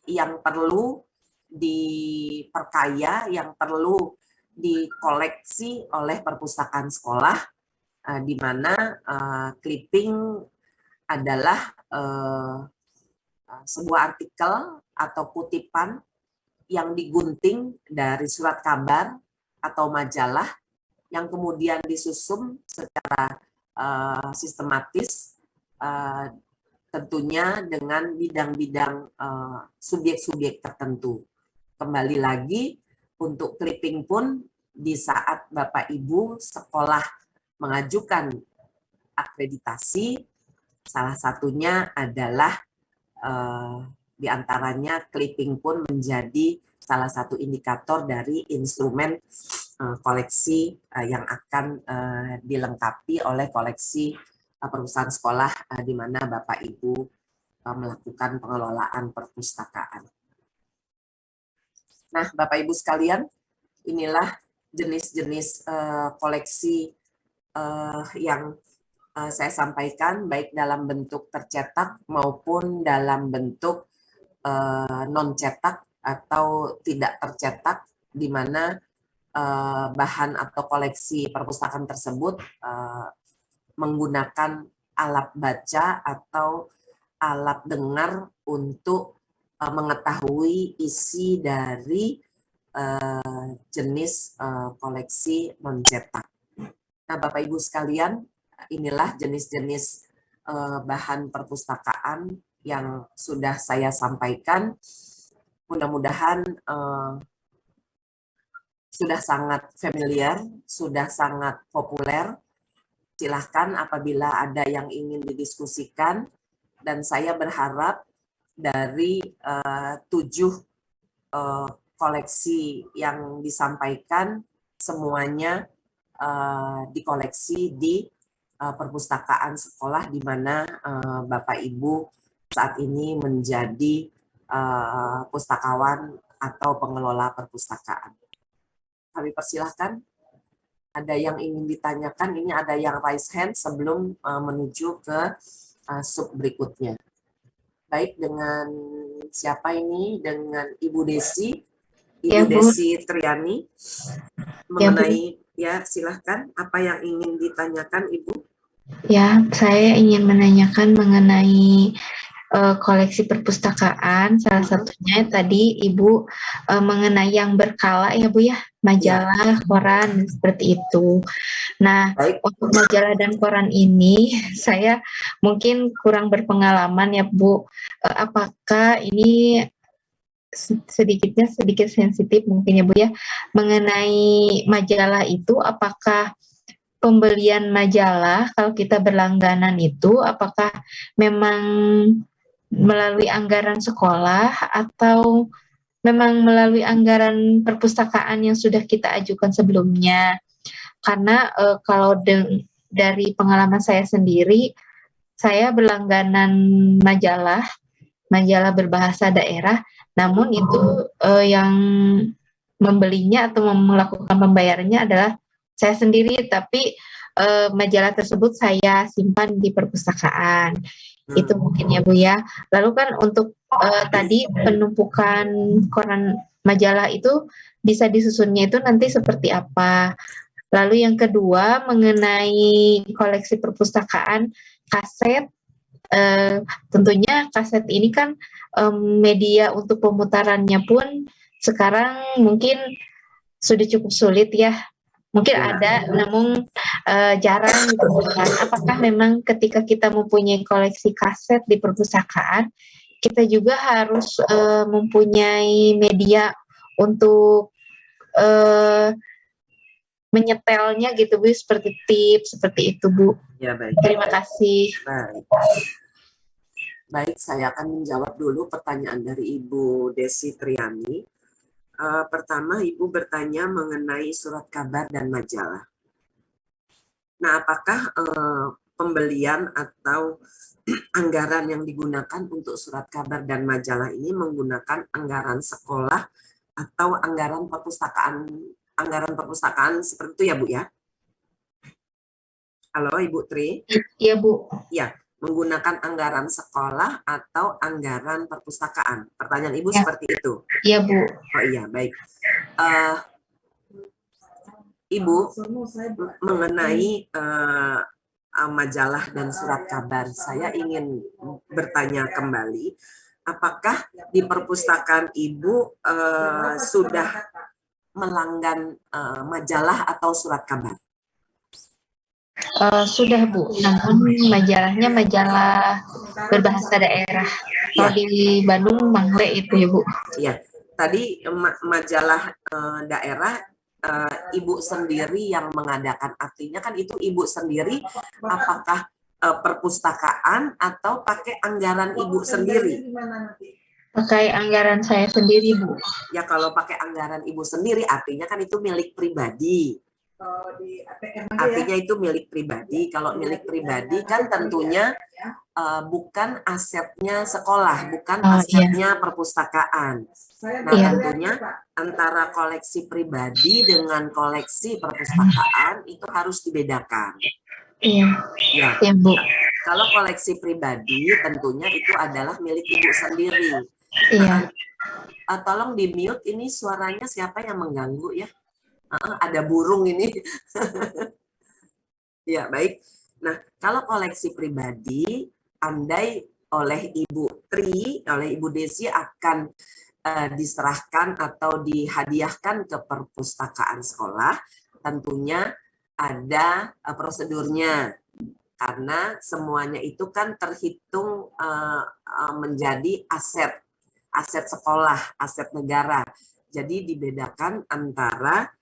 yang perlu diperkaya, yang perlu dikoleksi oleh perpustakaan sekolah, di mana clipping adalah sebuah artikel atau kutipan yang digunting dari surat kabar atau majalah yang kemudian disusun secara sistematis, tentunya dengan bidang-bidang subjek-subjek tertentu. Kembali lagi, untuk clipping pun di saat Bapak Ibu sekolah mengajukan akreditasi, salah satunya adalah di antaranya clipping pun menjadi salah satu indikator dari instrumen koleksi yang akan dilengkapi oleh koleksi perusahaan sekolah di mana Bapak Ibu melakukan pengelolaan perpustakaan. Nah, Bapak Ibu sekalian, inilah jenis-jenis koleksi yang saya sampaikan, baik dalam bentuk tercetak maupun dalam bentuk non-cetak atau tidak tercetak, di mana bahan atau koleksi perpustakaan tersebut menggunakan alat baca atau alat dengar untuk mengetahui isi dari jenis koleksi non-cetak. Nah, Bapak Ibu sekalian, inilah jenis-jenis bahan perpustakaan yang sudah saya sampaikan. Mudah-mudahan sudah sangat familiar, sudah sangat populer. Silahkan apabila ada yang ingin didiskusikan, dan saya berharap dari 7 koleksi yang disampaikan semuanya dikoleksi di perpustakaan sekolah di mana Bapak Ibu saat ini menjadi pustakawan atau pengelola perpustakaan. Kami persilahkan. Ada yang ingin ditanyakan, ini ada yang raise hand sebelum menuju ke sub berikutnya. Baik, dengan siapa ini? Dengan Ibu Desi. Ibu Desi Triani. Mengenai, ya silahkan, apa yang ingin ditanyakan Ibu? Ya, saya ingin menanyakan mengenai koleksi perpustakaan. Salah satunya tadi Ibu mengenai yang berkala ya Bu ya, majalah, koran, seperti itu. Nah, untuk majalah dan koran ini saya mungkin kurang berpengalaman ya Bu. Apakah ini sedikit sensitif mungkin ya Bu ya, mengenai majalah itu, apakah pembelian majalah kalau kita berlangganan itu apakah memang melalui anggaran sekolah atau memang melalui anggaran perpustakaan yang sudah kita ajukan sebelumnya? Karena kalau dari pengalaman saya sendiri, saya berlangganan majalah berbahasa daerah, namun itu yang membelinya atau melakukan pembayarannya adalah saya sendiri, tapi majalah tersebut saya simpan di perpustakaan. Itu mungkin ya Bu ya. Lalu kan untuk tadi penumpukan koran majalah itu bisa disusunnya itu nanti seperti apa. Lalu yang kedua mengenai koleksi perpustakaan kaset, tentunya kaset ini kan media untuk pemutarannya pun sekarang mungkin sudah cukup sulit ya. Mungkin ada, namun jarang gitu kan. Apakah memang ketika kita mempunyai koleksi kaset di perpustakaan, kita juga harus mempunyai media untuk menyetelnya gitu Bu, seperti tips, seperti itu Bu. Ya, baik. Terima kasih. Baik, saya akan menjawab dulu pertanyaan dari Ibu Desi Triani. Pertama, Ibu bertanya mengenai surat kabar dan majalah. Nah, apakah pembelian atau anggaran yang digunakan untuk surat kabar dan majalah ini menggunakan anggaran sekolah atau anggaran perpustakaan seperti itu ya Bu ya? Halo Ibu Tri. Iya Bu. Ya, menggunakan anggaran sekolah atau anggaran perpustakaan. Pertanyaan Ibu Ya. seperti itu. Iya Bu. Oh iya, baik. Ibu, mengenai majalah dan surat kabar, saya ingin bertanya kembali, apakah di perpustakaan Ibu sudah melanggan majalah atau surat kabar? Sudah Bu, namun majalahnya majalah berbahasa daerah. Kalau di Bandung Mangle itu ya Bu. Iya, tadi majalah daerah Ibu sendiri yang mengadakan, artinya kan itu Ibu sendiri, apakah perpustakaan atau pakai anggaran Ibu sendiri? Pakai anggaran saya sendiri Bu. Ya kalau pakai anggaran Ibu sendiri artinya kan itu milik pribadi. Artinya itu milik pribadi. Kalau milik pribadi kan tentunya bukan asetnya sekolah, bukan asetnya perpustakaan. Nah, tentunya antara koleksi pribadi dengan koleksi perpustakaan itu harus dibedakan. Iya. Ya, Bu. Kalau koleksi pribadi tentunya itu adalah milik Ibu sendiri. Iya. Tolong di mute, ini suaranya siapa yang mengganggu ya? Ada burung ini. Ya, baik. Nah, kalau koleksi pribadi, andai oleh Ibu Tri, oleh Ibu Desi akan diserahkan atau dihadiahkan ke perpustakaan sekolah, tentunya ada prosedurnya. Karena semuanya itu kan terhitung menjadi aset sekolah, aset negara. Jadi dibedakan antara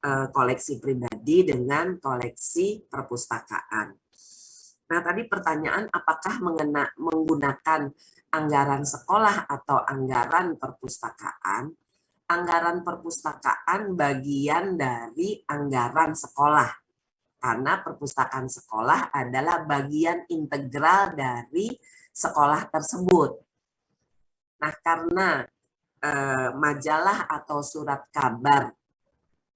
koleksi pribadi dengan koleksi perpustakaan. Nah, tadi pertanyaan apakah menggunakan anggaran sekolah atau anggaran perpustakaan? Anggaran perpustakaan bagian dari anggaran sekolah. Karena perpustakaan sekolah adalah bagian integral dari sekolah tersebut. Nah, karena majalah atau surat kabar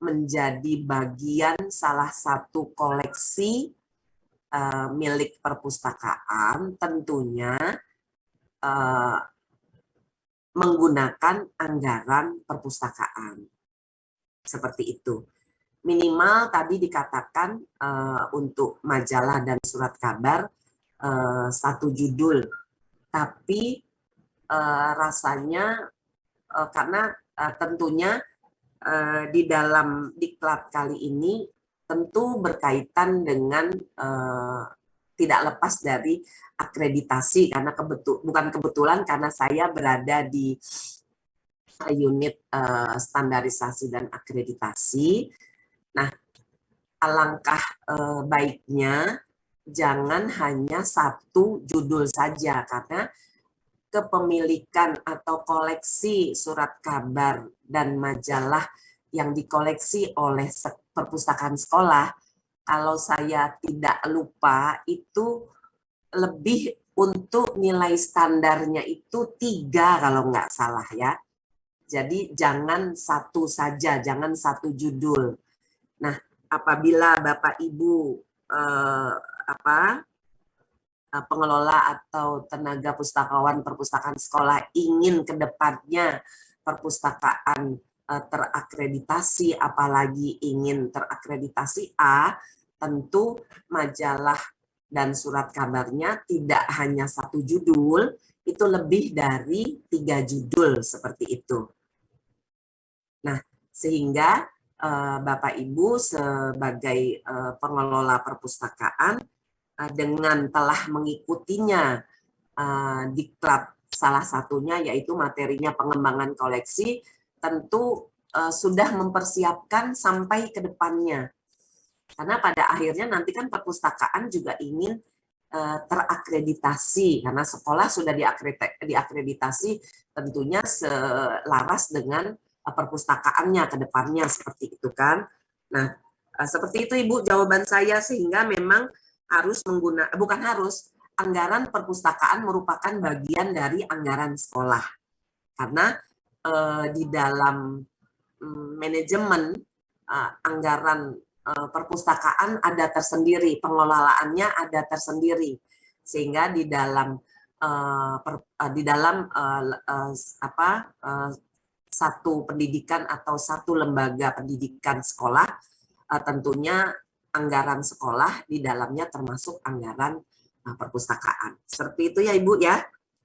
menjadi bagian salah satu koleksi milik perpustakaan, tentunya menggunakan anggaran perpustakaan. Seperti itu. Minimal tadi dikatakan untuk majalah dan surat kabar satu judul. Tapi rasanya karena tentunya di dalam diklat kali ini tentu berkaitan dengan tidak lepas dari akreditasi, karena bukan kebetulan karena saya berada di unit standarisasi dan akreditasi. Nah, alangkah baiknya jangan hanya satu judul saja, karena kepemilikan atau koleksi surat kabar dan majalah yang dikoleksi oleh perpustakaan sekolah, kalau saya tidak lupa itu lebih untuk nilai standarnya itu 3 kalau nggak salah ya. Jadi jangan satu saja, jangan satu judul. Nah, apabila Bapak Ibu pengelola atau tenaga pustakawan perpustakaan sekolah ingin ke depannya perpustakaan terakreditasi, apalagi ingin terakreditasi A, tentu majalah dan surat kabarnya tidak hanya satu judul, itu lebih dari 3 judul seperti itu. Nah, sehingga Bapak Ibu sebagai pengelola perpustakaan dengan telah mengikutinya diklat salah satunya yaitu materinya pengembangan koleksi, tentu sudah mempersiapkan sampai ke depannya. Karena pada akhirnya nanti kan perpustakaan juga ingin terakreditasi, karena sekolah sudah diakreditasi tentunya selaras dengan perpustakaannya ke depannya, seperti itu kan. Nah, seperti itu Ibu jawaban saya, sehingga memang harus bukan harus, anggaran perpustakaan merupakan bagian dari anggaran sekolah. Karena di dalam manajemen anggaran perpustakaan ada tersendiri, pengelolaannya ada tersendiri, sehingga di dalam satu pendidikan atau satu lembaga pendidikan sekolah, tentunya anggaran sekolah di dalamnya termasuk anggaran perpustakaan. Seperti itu ya Ibu ya.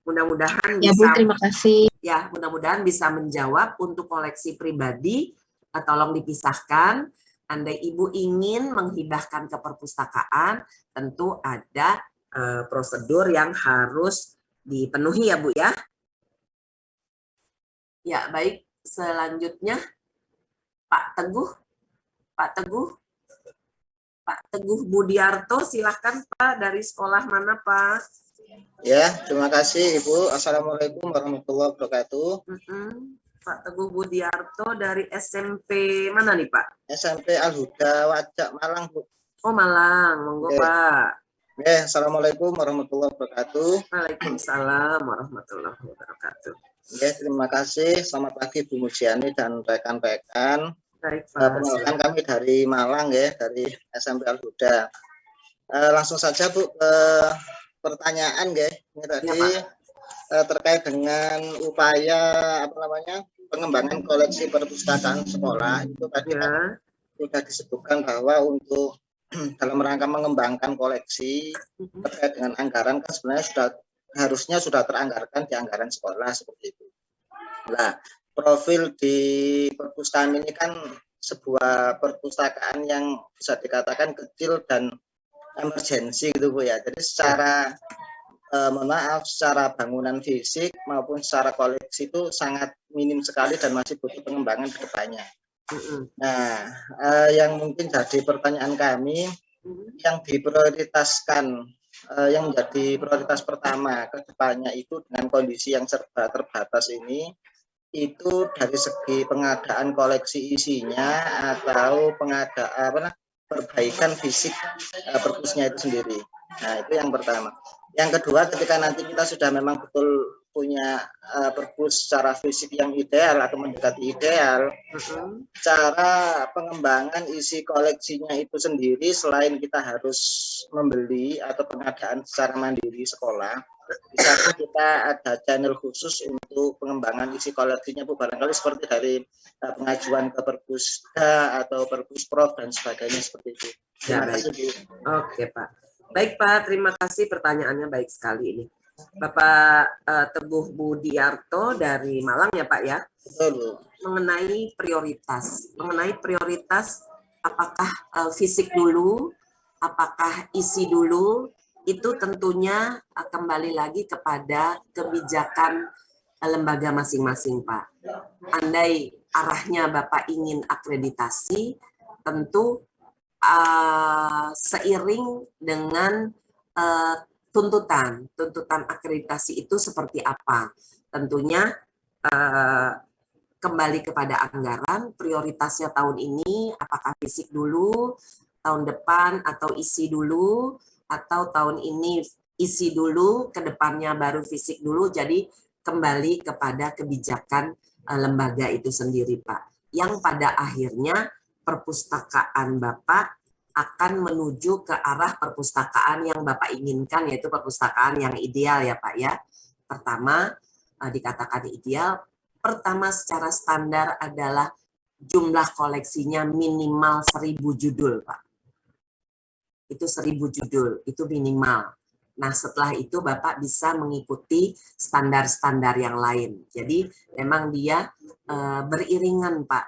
Mudah-mudahan Ya Bu, terima kasih. Ya, mudah-mudahan bisa menjawab. Untuk koleksi pribadi, tolong dipisahkan. Andai Ibu ingin menghibahkan ke perpustakaan, tentu ada prosedur yang harus dipenuhi ya Bu ya. Ya, baik. Selanjutnya Pak Teguh Budiarto, silahkan Pak, dari sekolah mana Pak? Ya, terima kasih Ibu. Assalamualaikum warahmatullahi wabarakatuh. Pak Teguh Budiarto dari SMP mana nih Pak? SMP Al-Huda Wajak Malang Bu. Oh Malang, monggo Pak. Assalamualaikum warahmatullahi wabarakatuh. Waalaikumsalam warahmatullahi wabarakatuh. Terima kasih. Selamat pagi Bu Mujiani dan rekan-rekan. Baik Pak. Penolakan kami dari Malang dari SMP Al-Huda. Langsung saja Bu ke pertanyaan ini tadi terkait dengan upaya pengembangan koleksi perpustakaan sekolah itu tadi sudah disebutkan bahwa untuk dalam rangka mengembangkan koleksi terkait dengan anggaran kan sebenarnya harusnya sudah teranggarkan di anggaran sekolah seperti itu. Nah, profil di perpustakaan ini kan sebuah perpustakaan yang bisa dikatakan kecil dan emergensi gitu Bu ya. Jadi secara secara bangunan fisik maupun secara koleksi itu sangat minim sekali dan masih butuh pengembangan ke depannya. Nah, yang mungkin jadi pertanyaan kami, yang diprioritaskan, yang menjadi prioritas pertama ke depannya itu dengan kondisi yang serba terbatas ini, itu dari segi pengadaan koleksi isinya atau perbaikan fisik perpusnya itu sendiri. Nah, itu yang pertama. Yang kedua, ketika nanti kita sudah memang betul punya perpus secara fisik yang ideal atau mendekati ideal, cara pengembangan isi koleksinya itu sendiri selain kita harus membeli atau pengadaan secara mandiri sekolah, bisa kita ada channel khusus untuk pengembangan isi koleksinya Bu, barangkali seperti dari pengajuan ke Perpusda atau Perpusprov dan sebagainya seperti itu. Terima kasih Bu. Oke Pak. Baik Pak, terima kasih, pertanyaannya baik sekali ini. Bapak Teguh Budiarto dari Malang ya Pak ya. Betul. Mengenai prioritas apakah fisik dulu, apakah isi dulu, itu tentunya kembali lagi kepada kebijakan lembaga masing-masing Pak. Andai arahnya Bapak ingin akreditasi, tentu seiring dengan tuntutan akreditasi itu seperti apa. Tentunya kembali kepada anggaran, prioritasnya tahun ini apakah fisik dulu, tahun depan atau isi dulu, atau tahun ini isi dulu, ke depannya baru fisik dulu. Jadi kembali kepada kebijakan lembaga itu sendiri Pak. Yang pada akhirnya perpustakaan Bapak akan menuju ke arah perpustakaan yang Bapak inginkan, yaitu perpustakaan yang ideal ya Pak ya. Pertama, dikatakan ideal, pertama secara standar adalah jumlah koleksinya minimal 1000 judul Pak. Itu 1000 judul, itu minimal. Nah setelah itu Bapak bisa mengikuti standar-standar yang lain. Jadi memang dia beriringan Pak,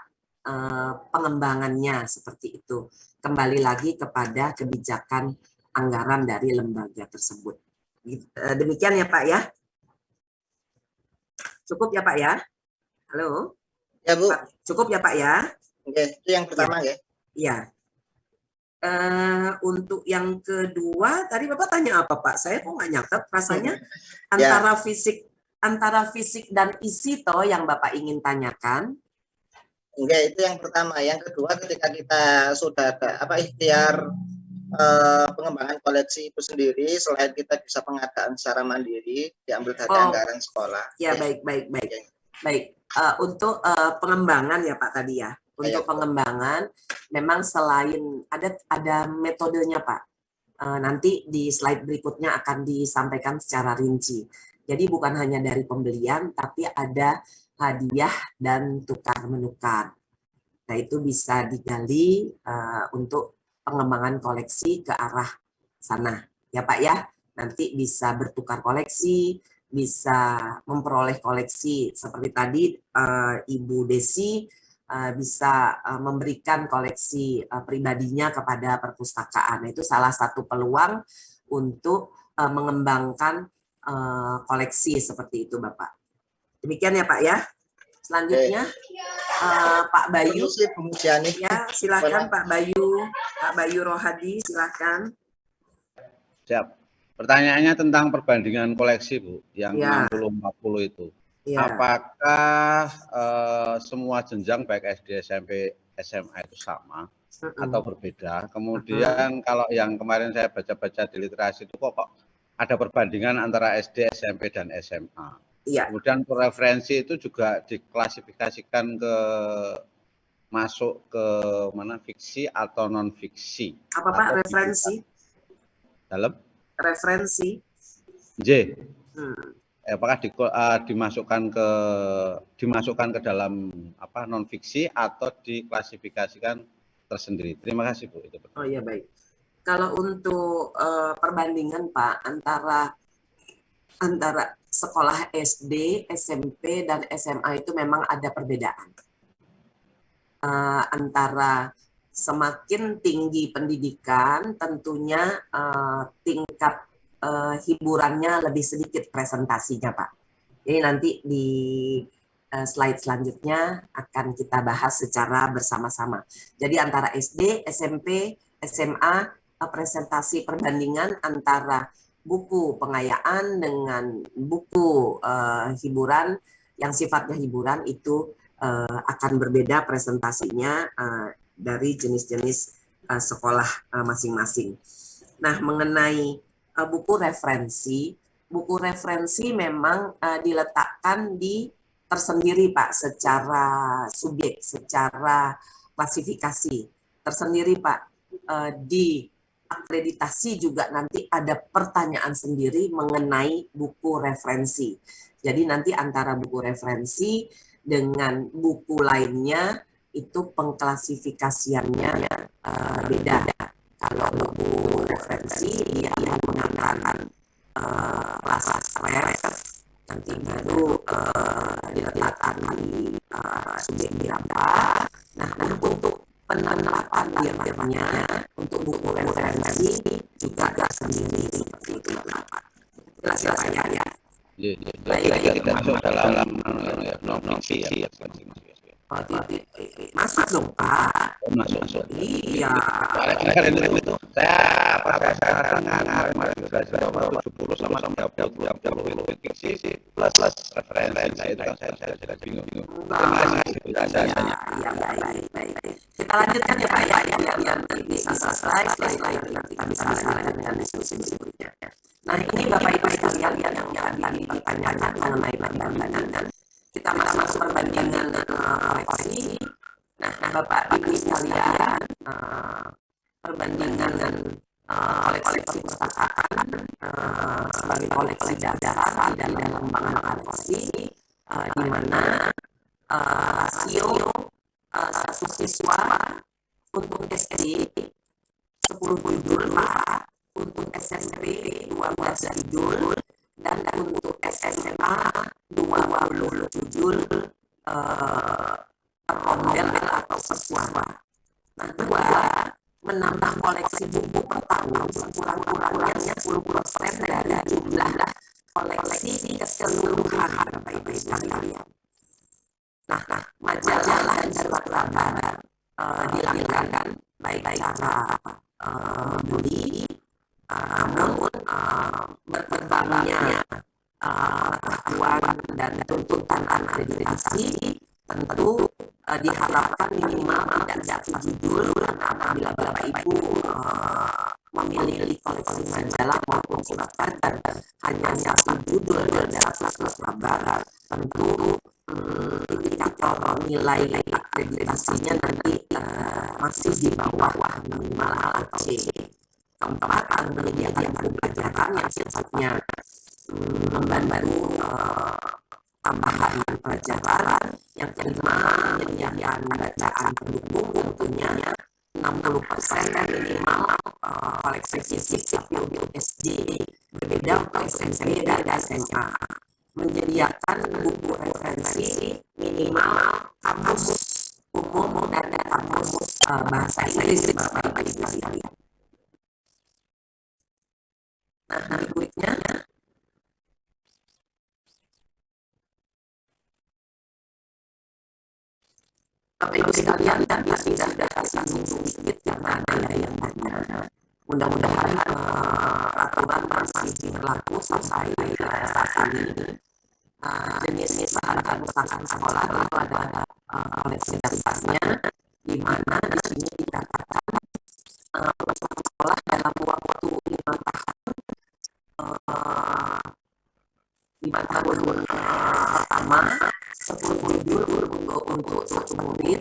pengembangannya seperti itu. Kembali lagi kepada kebijakan anggaran dari lembaga tersebut. Demikian ya Pak ya. Cukup ya Pak ya. Halo. Ya Bu. Cukup ya Pak ya. Oke, itu yang pertama ya. Iya. Untuk yang kedua tadi Bapak tanya apa Pak? Saya kok nggak nyatet rasanya. Antara fisik dan isi toh yang Bapak ingin tanyakan. Enggak, itu yang pertama. Yang kedua, ketika kita sudah ada ikhtiar pengembangan koleksi itu sendiri, selain kita bisa pengadaan secara mandiri, diambil dari anggaran sekolah. Ya, baik. Baik. Untuk pengembangan ya Pak tadi ya. Untuk pengembangan, memang selain ada metodenya Pak. Nanti di slide berikutnya akan disampaikan secara rinci. Jadi bukan hanya dari pembelian, tapi ada hadiah dan tukar-menukar. Nah, itu bisa digali untuk pengembangan koleksi ke arah sana. Ya Pak ya, nanti bisa bertukar koleksi, bisa memperoleh koleksi seperti tadi Ibu Desi bisa memberikan koleksi pribadinya kepada perpustakaan. Itu salah satu peluang untuk mengembangkan koleksi seperti itu Bapak. Demikian ya Pak ya. Selanjutnya Pak Bayu. Ya, silakan Pak Bayu Rohadi, silakan. Siap. Pertanyaannya tentang perbandingan koleksi Bu, yang Ya. 60-40 itu. Ya. Apakah semua jenjang baik SD, SMP, SMA itu sama atau berbeda? Kemudian kalau yang kemarin saya baca-baca di literasi itu kok ada perbandingan antara SD, SMP, dan SMA. Ya. Kemudian referensi itu juga diklasifikasikan masuk ke mana, fiksi atau non fiksi. Apa Pak referensi? Dalam? Referensi. J. Apakah dimasukkan ke dalam apa, non fiksi atau diklasifikasikan tersendiri? Terima kasih Bu. Itu. Oh iya baik. Kalau untuk perbandingan Pak antara sekolah SD, SMP, dan SMA itu memang ada perbedaan. Antara semakin tinggi pendidikan, tentunya tingkat hiburannya lebih sedikit presentasinya Pak. Jadi nanti di slide selanjutnya akan kita bahas secara bersama-sama. Jadi antara SD, SMP, SMA, presentasi perbandingan antara buku pengayaan dengan buku hiburan yang sifatnya hiburan itu akan berbeda presentasinya dari jenis-jenis sekolah masing-masing. Nah, mengenai buku referensi memang diletakkan di tersendiri Pak, secara subjek, secara klasifikasi tersendiri Pak. Di akreditasi juga nanti ada pertanyaan sendiri mengenai buku referensi. Jadi nanti antara buku referensi dengan buku lainnya itu pengklasifikasiannya beda. Kalau buku referensi dia menggunakan kelas ref, nanti baru diletakkan di subjek berapa. Nah, untuk penerapan dirinya untuk buku referensi juga agak sendiri seperti itu Bapak. Jelas ya? Baik, masuk dalam non-fiksi ya. Masuk dong Pak. Masuk. Iya. Itu saya kemarin sudah 70 sama 30 fiksi plus referensi itu kan saya bingung. Terima kasih. Iya, baik. Kita lanjutkan ya Pak ya, yang bisa selesai nanti kita bisa lanjutkan diskusi berikutnya. Nah, ini Bapak Ibu sekalian yang tadi ditanyakan mengenai perbandingan. Kita masuk perbandingan koleksi. Nah, Bapak Ibu sekalian, perbandingan koleksi perpustakaan sebagai koleksi dasar dan pengembangan koleksi, di mana rasio satu siswa untuk SD 10 judul Pak, untuk SMP 12 judul, dan untuk SMA 20 judul per rombel atau per siswa. Nah, kedua, menambah koleksi buku per tahun sekurang-kurangnya 10% dari jumlah koleksi keseluruhan Bapak Ibu sekalian. Nah, majalah dan surat kabar dilakukan baik cara membeli, namun berkembangnya pengetahuan dan tuntutan akreditasi tentu diharapkan minimal tidak 1 judul, apabila Bapak Ibu memiliki koleksi majalah maupun surat kabar hanya 1 judul dan 1 surat kabar, tentu indikator atau nilai akreditasinya nanti masih di bawah minimal C. Keempat, menyediakan buku pelajaran yang sifatnya membantu tambahan pelajaran. Yang kelima, menyediakan bacaan pendukung tentunya 60% minimal koleksi fisik untuk SD, berbeda untuk SMP dan SMA. Menyediakan buku referensi minimal kamus umum dan kamus bahasa Inggris Bapak Ibu sekalian. Nah, berikutnya Bapak Ibu sekalian, dan sudah kasih sedikit karena ada yang banyak. Mudah-mudahan peraturan masih berlaku sampai saat ini. Jenis bahan perpustakaan sekolah itu ada koleksi dasarnya, di mana di sini dikatakan perpustakaan sekolah dalam waktu 5 tahun pertama 10 judul untuk 1 murid.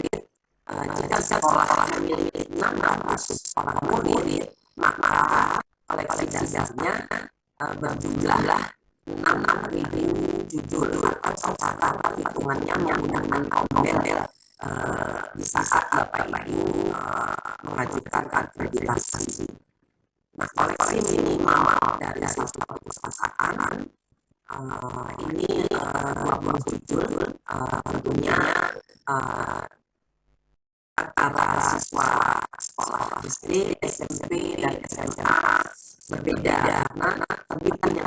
Jika sekolah memiliki 600 orang murid, maka koleksi dasarnya berjumlah 6.000 judul atau catatan hitungannya menggunakan tombel di saat Bapak Ibu mengajukan akreditasi. Nah, koleksi minimal dari satu perpustakaan ini 20 judul, tentunya antara siswa sekolah SD, SMP, dan SMA berbeda karena terbitan yang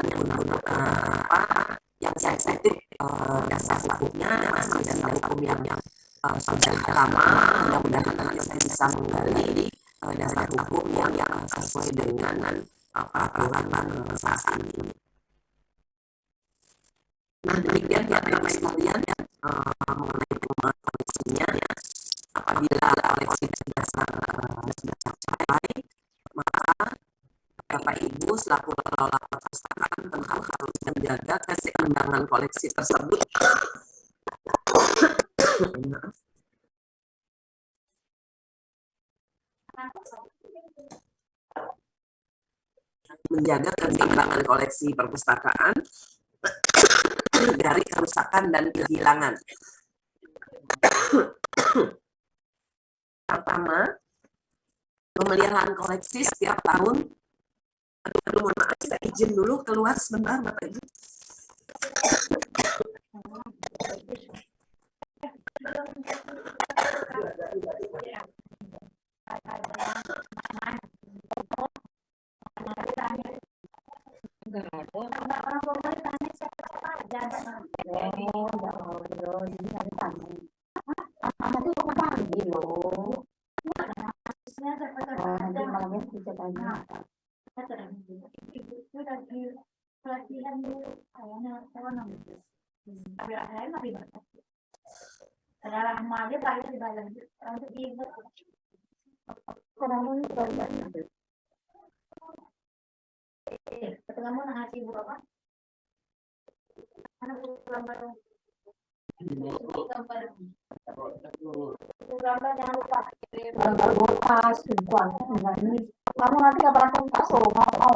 yang sensitif dasar hukumnya masih dasar hukum yang sudah lama. Mudah-mudahan nanti saya bisa menggali dasar hukum yang sesuai dengan peraturan saat ini. Nah, demikian Bapak Ibu sekalian mengenai pengembangan koleksinya. Apabila koleksi dasar sudah tercapai, maka Bapak Ibu selaku pengelola perpustakaan tentu harus menjaga keseimbangan koleksi tersebut. Menjaga keseimbangan koleksi perpustakaan dari kerusakan dan kehilangan. Pertama, pemeliharaan koleksi setiap tahun. Aduh, mohon maaf, saya izin dulu keluar sebentar, Bapak Ibu. Kamu nanti kapan aku tahu mau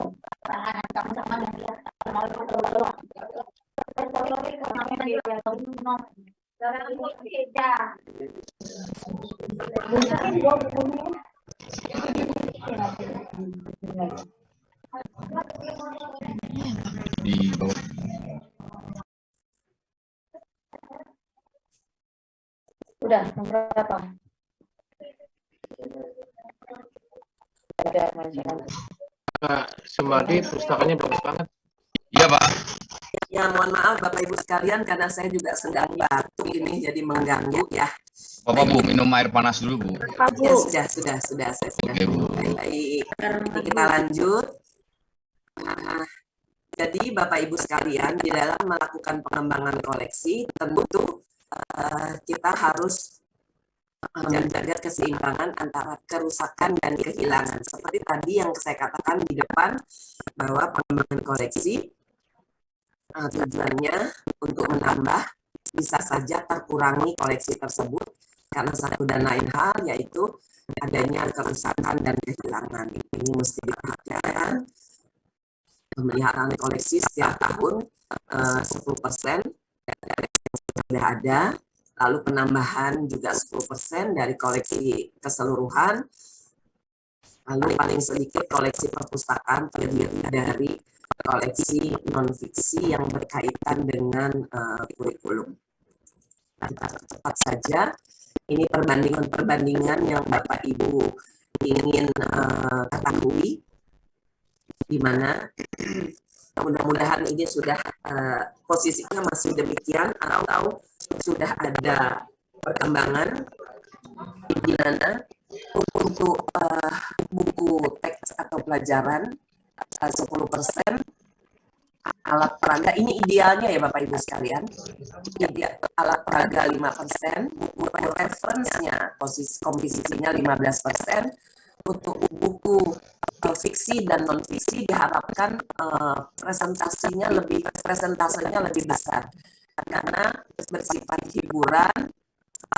udah berapa? Pak Sumardi, pustakanya bagus banget. Iya, Pak. Ya, mohon maaf Bapak Ibu sekalian karena saya juga sedang batuk ini jadi mengganggu ya. Bapak Bu, minum air panas dulu, Bu. Ya, sudah. Saya sudah. Oke, Bu. Baik. Ini kita lanjut. Nah, jadi Bapak Ibu sekalian, di dalam melakukan pengembangan koleksi, tentu kita harus menjaga keseimbangan antara kerusakan dan kehilangan. Seperti tadi yang saya katakan di depan, bahwa pengembangan koleksi tujuannya untuk menambah bisa saja terkurangi koleksi tersebut karena satu dan lain hal, yaitu adanya kerusakan dan kehilangan. Ini mesti diperhatikan. Pemeliharaan koleksi setiap tahun 10% sudah ada, lalu penambahan juga 10% dari koleksi keseluruhan, lalu paling sedikit koleksi perpustakaan terdiri dari koleksi non-fiksi yang berkaitan dengan kurikulum. Kita cepat saja, ini perbandingan yang Bapak Ibu ingin ketahui, di mana mudah-mudahan ini sudah posisinya masih demikian atau sudah ada perkembangan di mana untuk buku teks atau pelajaran 10%, alat peraga ini idealnya ya Bapak Ibu sekalian, alat peraga 5%, buku referensinya komposisinya 15%, untuk buku fiksi dan non fiksi diharapkan presentasenya lebih besar karena bersifat hiburan,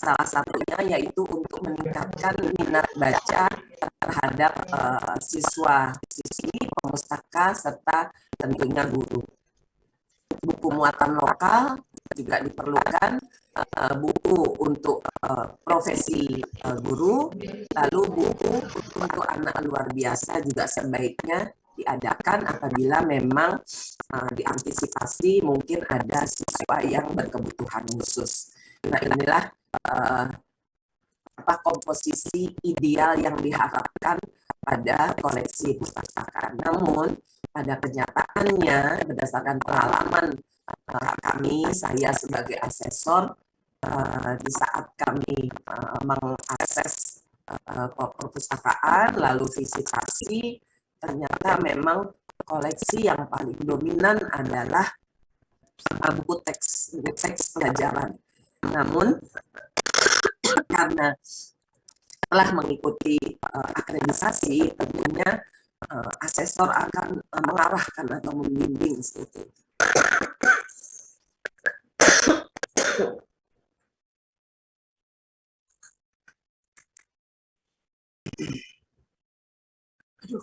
salah satunya yaitu untuk meningkatkan minat baca terhadap siswa-siswi, pemustaka, serta tentunya guru. Buku muatan lokal juga diperlukan, buku untuk profesi guru, lalu buku untuk anak luar biasa juga sebaiknya diadakan apabila memang diantisipasi mungkin ada siswa yang berkebutuhan khusus. Nah, inilah komposisi ideal yang diharapkan pada koleksi perpustakaan. Namun pada kenyataannya berdasarkan pengalaman kami, saya sebagai asesor, di saat kami mengakses perpustakaan lalu visitasi, ternyata memang koleksi yang paling dominan adalah buku teks pelajaran. Namun karena telah mengikuti akreditasi, tentunya asesor akan mengarahkan atau membimbing seperti itu. Aduh.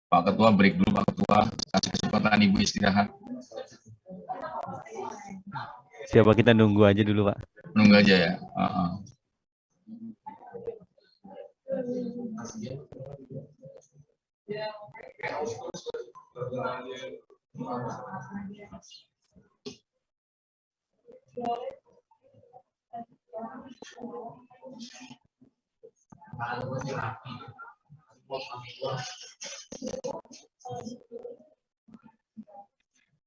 Pak Ketua, break dulu Pak Ketua, kasih kesempatan Ibu istirahat. Siapa kita nunggu aja dulu, Pak. Nunggu aja ya.